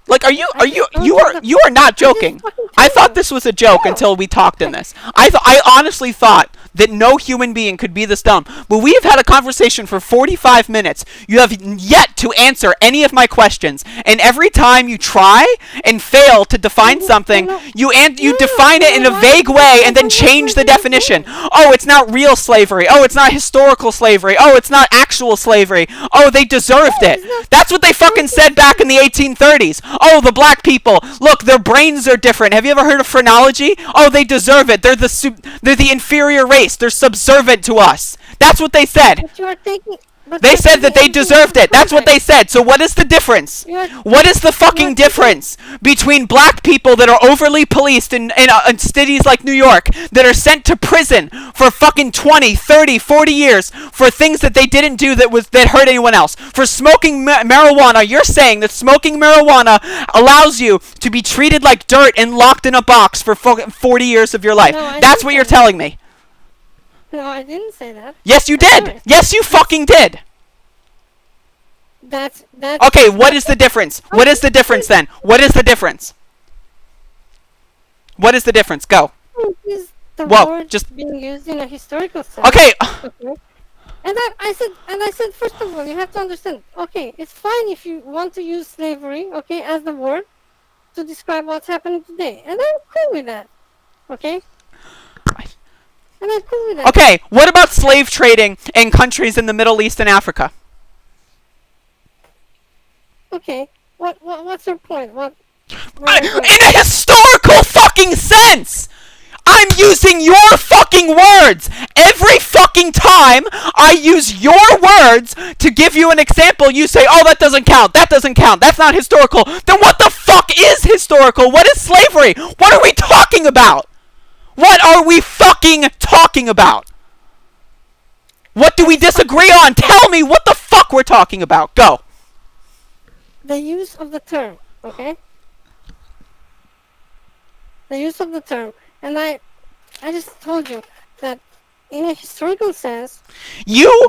Like, are you I just told you you are the- you are not I just joking? fucking told I thought this was a joke until we talked in this. I honestly thought that no human being could be this dumb. But we have had a conversation for 45 minutes. You have yet to answer any of my questions. And every time you try and fail to define something, you define it in a vague way and then change the definition. Oh, it's not real slavery. Oh, it's not historical slavery. Oh, it's not actual slavery. Oh, they deserved it. That's what they fucking said back in the 1830s. Oh, the black people. Look, their brains are different. Have you ever heard of phrenology? Oh, they deserve it. They're the inferior race. They're subservient to us. That's what they said. But you are taking. They said that they deserved it. That's what they said. So what is the difference? What is the fucking difference between black people that are overly policed in cities like New York that are sent to prison for fucking 20, 30, 40 years for things that they didn't do that hurt anyone else? For smoking marijuana, you're saying that smoking marijuana allows you to be treated like dirt and locked in a box for 40 years of your life. That's what you're telling me. No, I didn't say that. Yes, you did. Yes, you fucking did. That's Okay, what is the difference? What is the difference then? What is the difference? What is the difference? Go. Is the Whoa, word just being used in a historical sense. Okay. And I said, first of all, you have to understand. Okay, it's fine if you want to use slavery, okay, as the word to describe what's happening today, and I'm cool with that. Okay. And I'm cool with that. Okay, what about slave trading in countries in the Middle East and Africa? Okay. What's your point? In a historical fucking sense! I'm using your fucking words! Every fucking time I use your words to give you an example, you say, oh, that doesn't count, that's not historical. Then what the fuck is historical? What is slavery? What are we talking about? What are we fucking talking about? What do we disagree on? Tell me what the fuck we're talking about. Go. The use of the term, okay? The use of the term. And I just told you that in a historical sense, you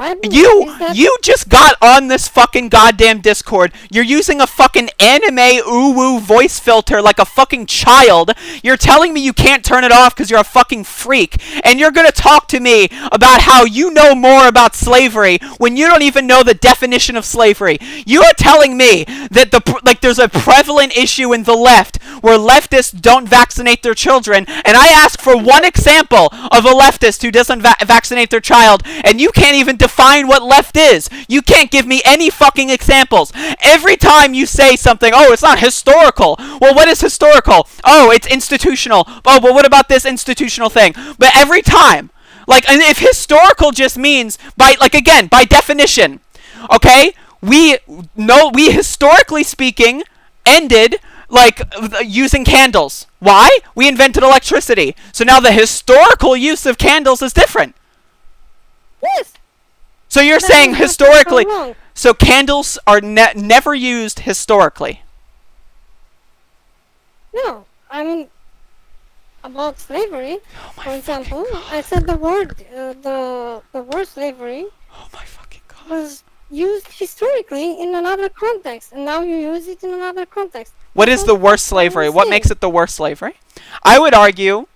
just got on this fucking goddamn Discord. You're using a fucking anime ooh-woo voice filter like a fucking child. You're telling me you can't turn it off because you're a fucking freak. And you're gonna talk to me about how you know more about slavery when you don't even know the definition of slavery. You are telling me that there's a prevalent issue in the left where leftists don't vaccinate their children, and I ask for one example of a leftist who doesn't vaccinate their child, and you can't even define what left is. You can't give me any fucking examples. Every time you say something, oh, it's not historical. Well, what is historical? Oh, it's institutional. Oh, but what about this institutional thing? But every time, and if historical just means, by definition, okay, we historically speaking ended using candles. Why? We invented electricity. So now the historical use of candles is different. yes. So you're saying historically, so candles are never used historically. No, I mean, about slavery, Oh for example, I said the word slavery Oh my fucking god. was used historically in another context, and now you use it in another context. What is the worst slavery? What makes it the worst slavery? I would argue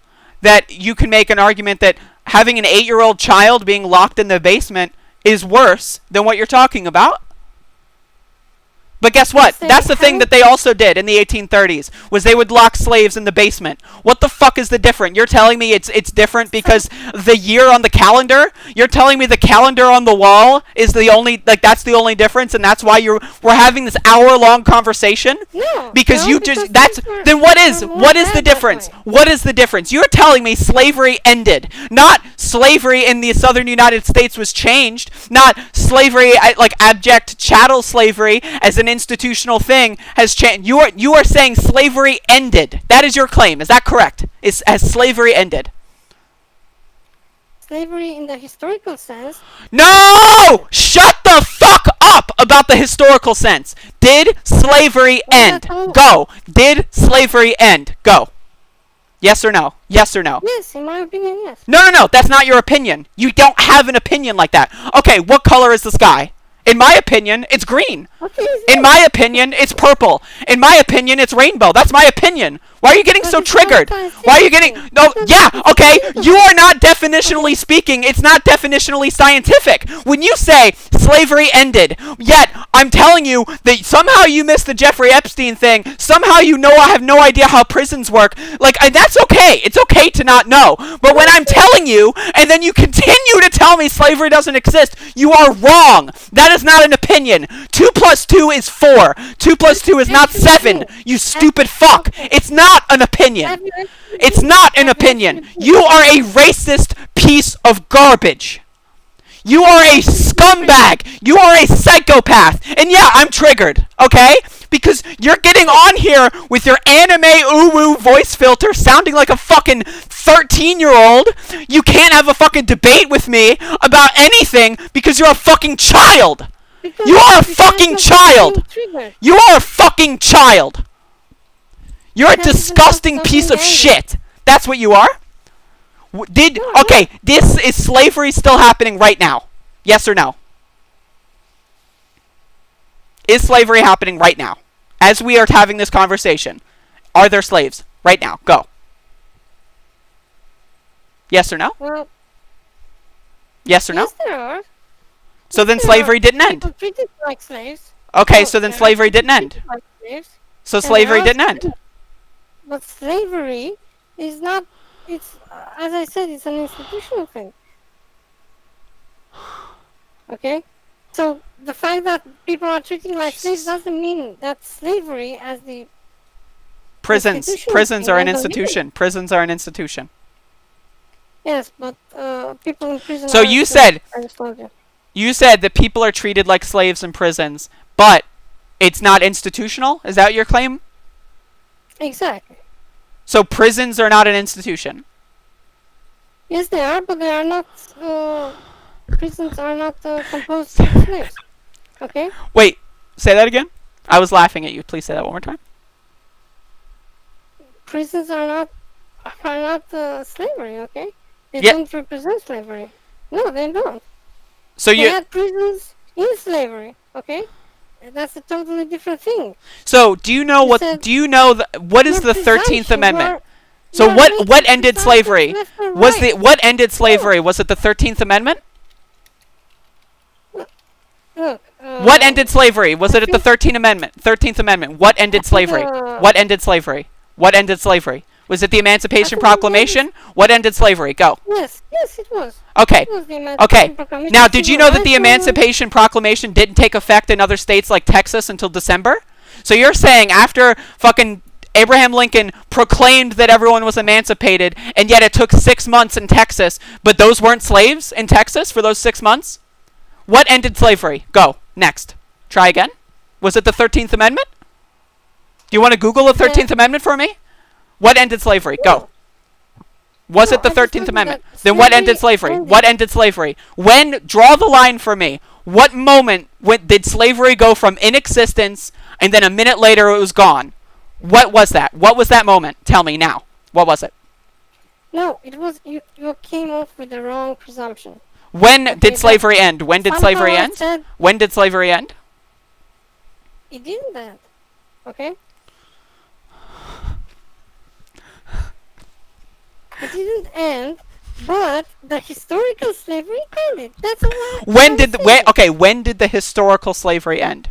that you can make an argument that having an 8-year-old child being locked in the basement is worse than what you're talking about. But guess what? That's the thing that they also did in the 1830s, was they would lock slaves in the basement. What the fuck is the difference? You're telling me it's different because the year on the calendar? You're telling me the calendar on the wall is the only, that's the only difference, and that's why we're having this hour-long conversation? No. Because then what is the difference? What is the difference? You're telling me slavery ended, not slavery in the southern United States was changed, not slavery, abject chattel slavery as an institutional thing has changed. You are saying slavery ended. That is your claim. Is that correct? Has slavery ended? Slavery in the historical sense. No! Shut the fuck up about the historical sense. Did slavery end? Go. Did slavery end? Go. Yes or no? Yes or no? Yes, in my opinion, yes. No. That's not your opinion. You don't have an opinion like that. Okay, what color is the sky? In my opinion, it's green. Okay, In my opinion, it's purple. In my opinion, it's rainbow. That's my opinion. Why are you getting But so it's not triggered? Why are you getting... scientific. No, It's not yeah, okay. scientific. You are not definitionally speaking. It's not definitionally scientific. When you say slavery ended, yet I'm telling you that somehow you missed the Jeffrey Epstein thing. Somehow you know I have no idea how prisons work. Like, that's okay. It's okay to not know. But when I'm telling you, and then you continue to tell me slavery doesn't exist, you are wrong. That is not an opinion. 2 plus 2 is 4. 2 plus 2 is not 7. You stupid fuck. It's not an opinion. Have you actually It's been- not an have you opinion. actually been- You are a racist piece of garbage. You are a scumbag. You are a psychopath. And yeah, I'm triggered, okay? Because you're getting on here with your anime uwu voice filter sounding like a fucking 13-year-old. You can't have a fucking debate with me about anything because you're a fucking child. Because- You are a because fucking of child. being triggered. You are a fucking child. You're a That is disgusting not piece of something shit. That's what you are? Okay, is slavery still happening right now? Yes or no? Is slavery happening right now? As we are having this conversation, are there slaves right now? Go. Yes or no? Well, Yes or no? yes, there are. So then There are slavery didn't end. People treated like slaves. Okay, No, so then there are slavery people didn't end. treated like slaves. So And slavery there are didn't end. slaves. But slavery is not, it's, as I said, it's an institutional thing. Okay? So the fact that people are treated like slaves doesn't mean that slavery as the Prisons. institutional Prisons thing are an doesn't mean- institution. Prisons are an institution. Yes, but people in prison So are you still- said- are soldiers. You said that people are treated like slaves in prisons, but it's not institutional? Is that your claim? Exactly. So prisons are not an institution. Yes, they are, but they are not. Prisons are not composed of slaves. Okay. Wait, say that again? I was laughing at you. Please say that one more time. Prisons are not slavery. Okay. They Yeah. don't represent slavery. No, they don't. So They you had prisons in slavery. Okay. And that's a totally different thing. So do you know You what said- do you know what is Your the 13th presumptions Amendment? are- So you are what making ended presumptions slavery? left and Was right. what ended slavery? Was it the 13th Amendment? Look, What ended slavery? Was I it at the think- 13th Amendment? 13th Amendment. What ended slavery? What ended slavery? What ended slavery? Was it the Emancipation think it Proclamation? What ended slavery? Go. Yes, it was. Okay. It was the Okay. Emancipation Proclamation. Now, did you Civil know that rights the movement. Emancipation Proclamation didn't take effect in other states like Texas until December? So you're saying after fucking Abraham Lincoln proclaimed that everyone was emancipated, and yet it took 6 months in Texas, but those weren't slaves in Texas for those 6 months? What ended slavery? Go. Next. Try again. Was it the 13th Amendment? Do you want to Google the 13th Amendment for me? What ended slavery? Go. Was No, it the I just 13th told you Amendment? that Then what slavery ended slavery? ended. What ended slavery? When? Draw the line for me. What moment did slavery go from in existence and then a minute later it was gone? What was that? What was that moment? Tell me now. What was it? No, it was you came off with the wrong presumption. When Okay, did slavery end? When did Somehow slavery I end? said When did slavery end? it didn't end. Okay? It didn't end, but the historical slavery ended. That's all I When did the saying. okay, when did the historical slavery end?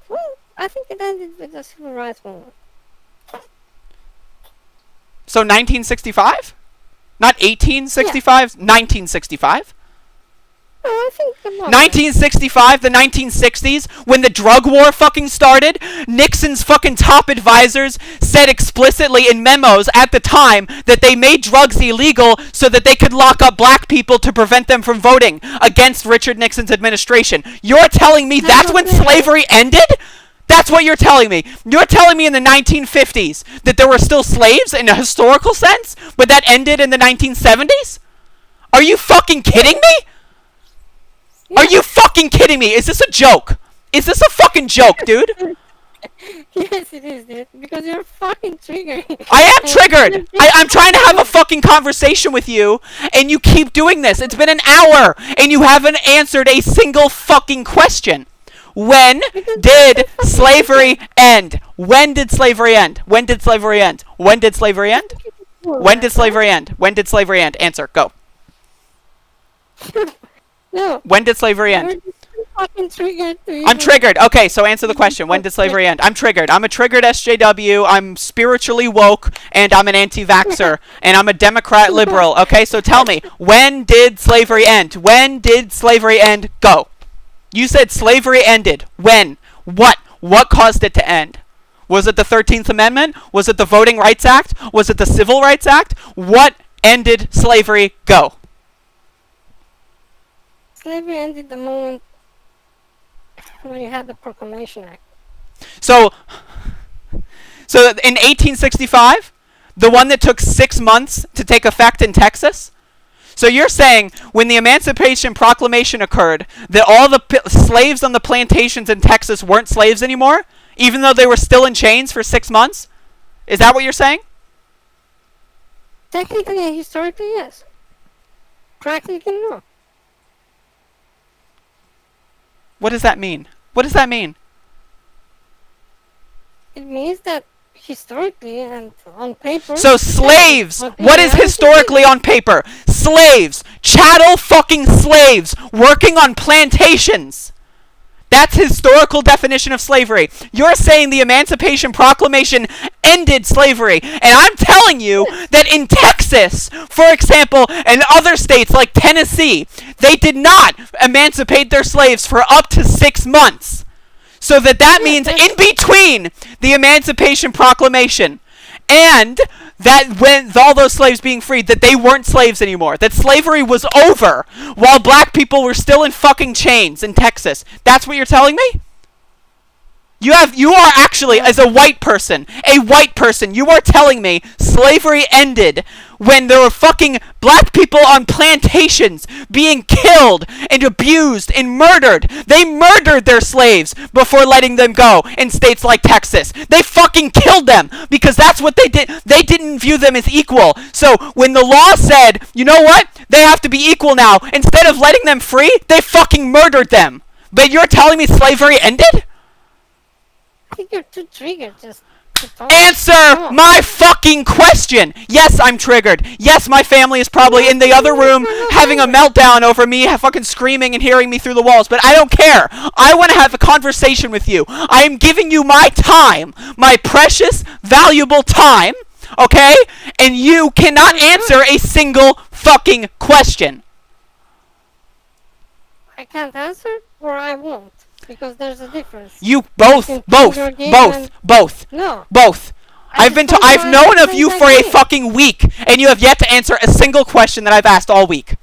Well, I think it ended with the civil rights movement. So 1965? Not 1865, 1965. No, I think the moment. 1965, the 1960s, when the drug war fucking started, Nixon's fucking top advisors said explicitly in memos at the time that they made drugs illegal so that they could lock up black people to prevent them from voting against Richard Nixon's administration. You're telling me that's when slavery ended? That's what you're telling me. You're telling me in the 1950s that there were still slaves in a historical sense, but that ended in the 1970s? Are you fucking kidding me? Are you fucking kidding me? Is this a joke? Is this a fucking joke, dude? Yes, it is, dude. Because you're fucking triggering. I am triggered. I'm trying to have a fucking conversation with you, and you keep doing this. It's been an hour, and you haven't answered a single fucking question. When Because did that's the fucking slavery end? When did slavery end? When did slavery end? When did slavery end? When did slavery end? When did slavery end? Answer. Go. No. When did slavery end? You're just too fucking triggered to I'm even- triggered. Okay, so answer the question. When did slavery end? I'm triggered. I'm a triggered SJW. I'm spiritually woke, and I'm an anti-vaxxer, and I'm a Democrat liberal. Okay, so tell me, when did slavery end? When did slavery end? Go. You said slavery ended. When? What? What caused it to end? Was it the 13th Amendment? Was it the Voting Rights Act? Was it the Civil Rights Act? What ended slavery? Go. Slavery ended the moment when you had the Proclamation Act. So in 1865, the one that took 6 months to take effect in Texas. So you're saying when the Emancipation Proclamation occurred, that all the slaves on the plantations in Texas weren't slaves anymore, even though they were still in chains for 6 months? Is that what you're saying? Technically and historically, yes. Practically, no. What does that mean? What does that mean? It means that historically and on paper. So slaves, But what is yeah, historically on paper? Slaves, chattel fucking slaves, working on plantations. That's historical definition of slavery. You're saying the Emancipation Proclamation ended slavery. And I'm telling you that in Texas, for example, and other states like Tennessee, they did not emancipate their slaves for up to 6 months. So that means in between the Emancipation Proclamation and that when all those slaves being freed, that they weren't slaves anymore. That slavery was over while black people were still in fucking chains in Texas. That's what you're telling me? You are actually, as a white person, you are telling me slavery ended when there were fucking black people on plantations being killed and abused and murdered. They murdered their slaves before letting them go in states like Texas. They fucking killed them because that's what they did. They didn't view them as equal. So when the law said, you know what, they have to be equal now, instead of letting them free, they fucking murdered them. But you're telling me slavery ended? I think you're too triggered just to talk. Answer my fucking question! Yes, I'm triggered. Yes, my family is probably in the other room having a meltdown over me fucking screaming and hearing me through the walls, but I don't care. I want to have a conversation with you. I am giving you my time, my precious, valuable time, okay? And you cannot answer a single fucking question. I can't answer or I won't because there's a difference. You both. And- No. I I've just don't I've know known how of to you play for that a game. fucking week, and you have yet to answer a single question that I've asked all week.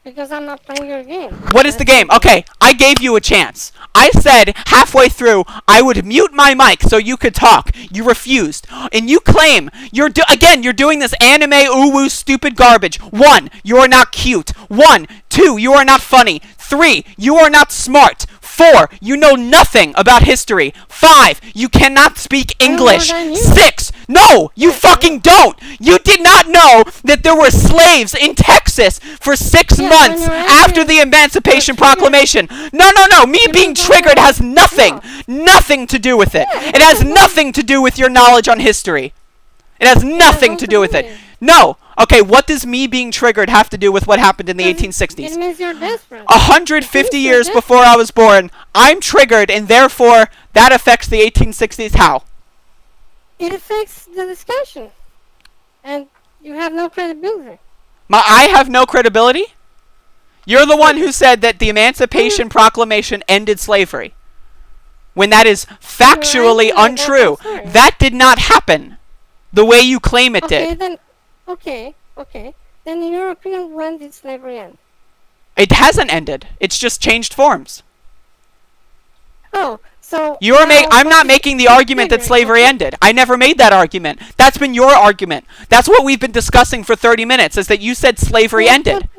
Because I'm not playing your game. What is the game? Okay, I gave you a chance. I said halfway through I would mute my mic so you could talk. You refused. And you claim you're doing this anime uwu stupid garbage. 1, you are not cute. 1, 2, you are not funny. 3, you are not smart. 4, you know nothing about history. 5, you cannot speak know English. what I knew. 6, no, you fucking don't. You did not know that there were slaves in Texas for 6 Yeah, months when you're after angry, the Emancipation you're triggered. Proclamation. No. Me being don't triggered know. has nothing to do with it. Yeah, It has it doesn't. nothing to do with your knowledge on history. It has nothing to do with it. absolutely. No. Okay, what does me being triggered have to do with what happened in the It 1860s? means you're desperate. 150 It means years you're before I was born, I'm triggered, and therefore that affects the 1860s. How? It affects the discussion. And you have no credibility. I have no credibility? You're the one who said that the Emancipation Proclamation ended slavery. When that is factually You're right, untrue. I'm sorry. That did not happen the way you claim it Okay, did. then, okay. Then in your opinion, when did slavery end? It hasn't ended. It's just changed forms. Oh, so I'm not making the argument that slavery ended. I never made that argument. That's been your argument. That's what we've been discussing for 30 minutes, is that you said slavery ended.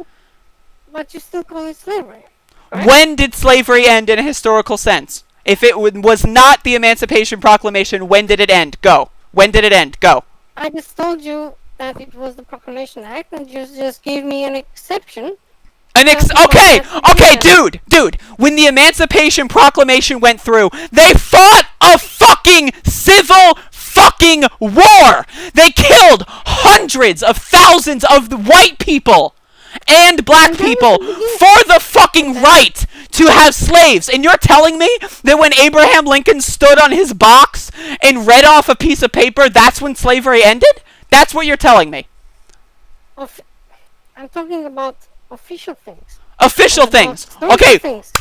But you still call it slavery. Right? When did slavery end in a historical sense? If it was not the Emancipation Proclamation, when did it end? Go. When did it end? Go. I just told you that it was the Proclamation Act, and you just gave me an exception Okay, dude. When the Emancipation Proclamation went through, they fought a fucking civil fucking war. They killed hundreds of thousands of the white people and black people for the fucking right to have slaves. And you're telling me that when Abraham Lincoln stood on his box and read off a piece of paper, that's when slavery ended? That's what you're telling me. I'm talking about official things. Official things. Okay. Things.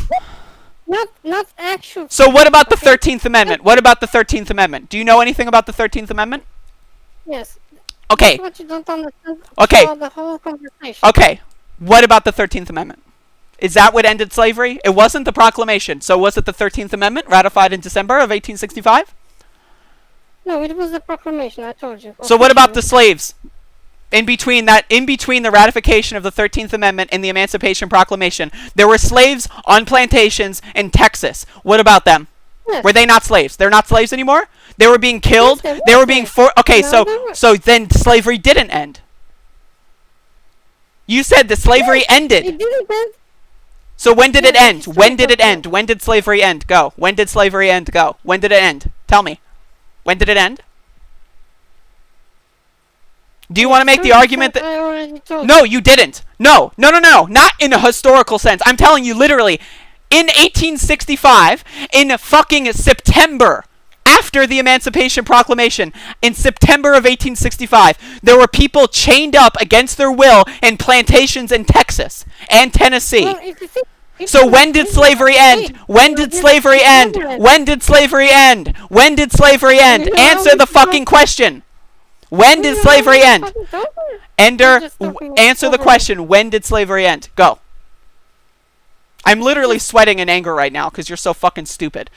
Not actual. So what about the 13th Amendment? What about the 13th Amendment? Do you know anything about the 13th Amendment? Yes. Okay. That's what you don't understand. Okay. The whole conversation. Okay. What about the 13th Amendment? Is that what ended slavery? It wasn't the proclamation. So was it the 13th Amendment ratified in December of 1865? No, it was the proclamation, I told you. So what about the slaves? In between the ratification of the 13th Amendment and the Emancipation Proclamation, there were slaves on plantations in Texas. What about them? Yes. Were they not slaves? They're not slaves anymore? They were being killed? Yes, they were being Okay, no, so then slavery didn't end. You said that slavery ended. It didn't end. So when did it end? When did it end? When did slavery end? Go. When did slavery end? Go. When did it end? Tell me. When did it end? Do you want to make the argument that... I already told No, you didn't. No. Not in a historical sense. I'm telling you literally. In 1865, in fucking September, after the Emancipation Proclamation, in September of 1865, there were people chained up against their will in plantations in Texas and Tennessee. Well, So when did slavery end? When did slavery end? When did slavery end? When did slavery end? Answer the fucking question. When did slavery end? Answer the question. When did slavery end? Go. I'm literally sweating in anger right now because you're so fucking stupid.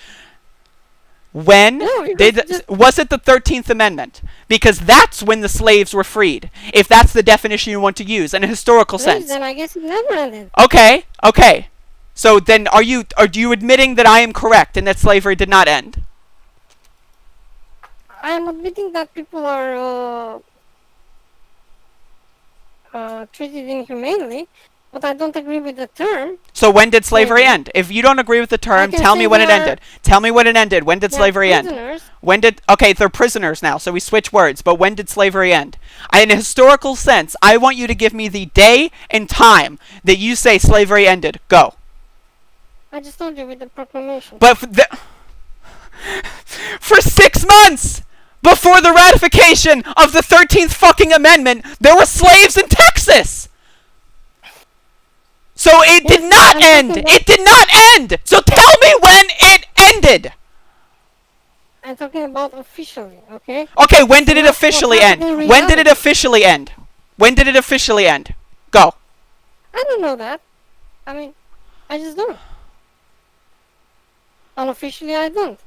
When was it the 13th Amendment? Because that's when the slaves were freed. If that's the definition you want to use in a historical sense. Then I guess it never ended. Okay. So then are you admitting that I am correct and that slavery did not end? I am admitting that people are treated inhumanely, but I don't agree with the term. So when did slavery end? If you don't agree with the term, tell me when it ended. Tell me when it ended. When did slavery end? Okay, they're prisoners now, so we switch words, but when did slavery end? In a historical sense, I want you to give me the day and time that you say slavery ended. Go. I just told you with the proclamation. But for 6 months before the ratification of the 13th fucking Amendment, there were slaves in Texas! So it did not end! It did not end! So tell me when it ended! I'm talking about officially, okay? Okay, when did it officially end? When did it officially end? When did it officially end? Go. I don't know that. I mean, I just don't. Unofficially, I don't.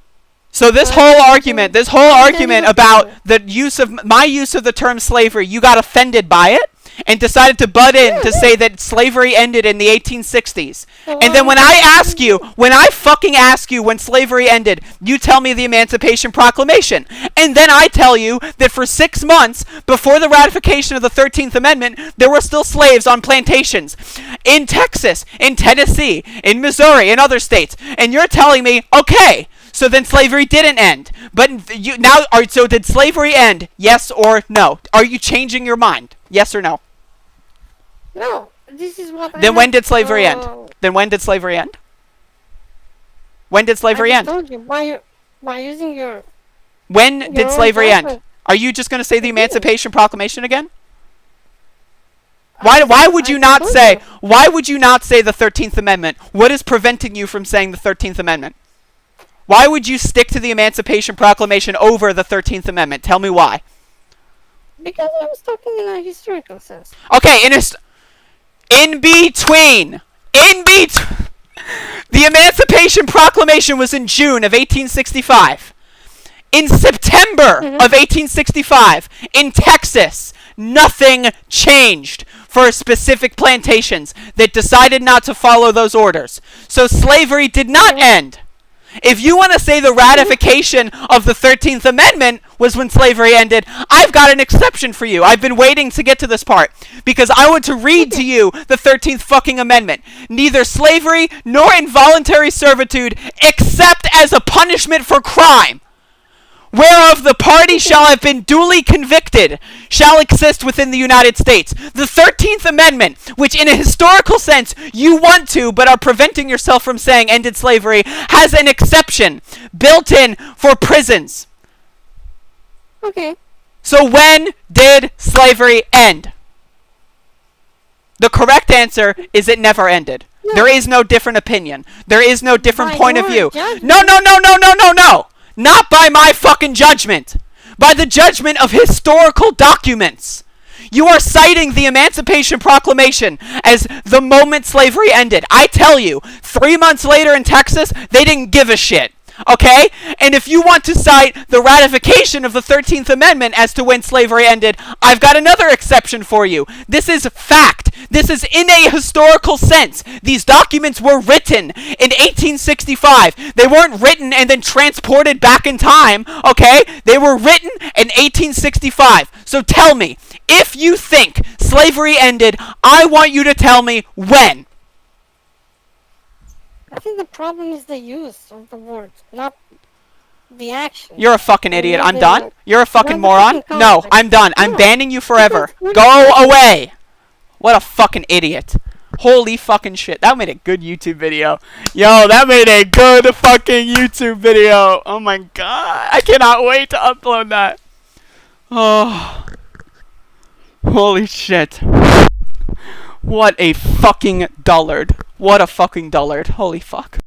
So this whole argument about the my use of the term slavery, you got offended by it and decided to butt in to say that slavery ended in the 1860s. And then when I fucking ask you when slavery ended, you tell me the Emancipation Proclamation. And then I tell you that for 6 months before the ratification of the 13th Amendment, there were still slaves on plantations in Texas, in Tennessee, in Missouri, in other states. And you're telling me, okay, so then slavery didn't end. But so did slavery end? Yes or no? Are you changing your mind? Yes or no? No. This is what Then when did slavery end? Then when did slavery end? When did slavery end? I told you by using your. When did slavery end? Are you just going to say the Emancipation Proclamation again? Why would you not say the 13th Amendment? What is preventing you from saying the 13th Amendment? Why would you stick to the Emancipation Proclamation over the 13th Amendment? Tell me why. Because I was talking in a historical sense. Okay, in between. The Emancipation Proclamation was in June of 1865. In September of 1865, in Texas, nothing changed for specific plantations that decided not to follow those orders. So slavery did not end. If you want to say the ratification of the 13th Amendment was when slavery ended, I've got an exception for you. I've been waiting to get to this part because I want to read to you the 13th fucking Amendment. Neither slavery nor involuntary servitude except as a punishment for crime, whereof the party shall have been duly convicted, shall exist within the United States. The 13th Amendment, which in a historical sense you want to, but are preventing yourself from saying ended slavery, has an exception built in for prisons. Okay. So when did slavery end? The correct answer is it never ended. No. There is no different opinion. There is no different By point of your view. judgment. No. Not by my fucking judgment. By the judgment of historical documents. You are citing the Emancipation Proclamation as the moment slavery ended. I tell you, 3 months later in Texas, they didn't give a shit. Okay? And if you want to cite the ratification of the 13th Amendment as to when slavery ended, I've got another exception for you. This is fact. This is in a historical sense. These documents were written in 1865. They weren't written and then transported back in time, okay? They were written in 1865. So tell me, if you think slavery ended, I want you to tell me when. I think the problem is the use of the word, not the action. You're a fucking idiot. I'm done? You're a fucking Not the moron? fucking No, concept. I'm done. I'm No. banning you forever. Because Go away. What a fucking idiot. Holy fucking shit. That made a good YouTube video. Yo, that made a good fucking YouTube video. Oh my god. I cannot wait to upload that. Oh. Holy shit. What a fucking dullard. What a fucking dullard. Holy fuck.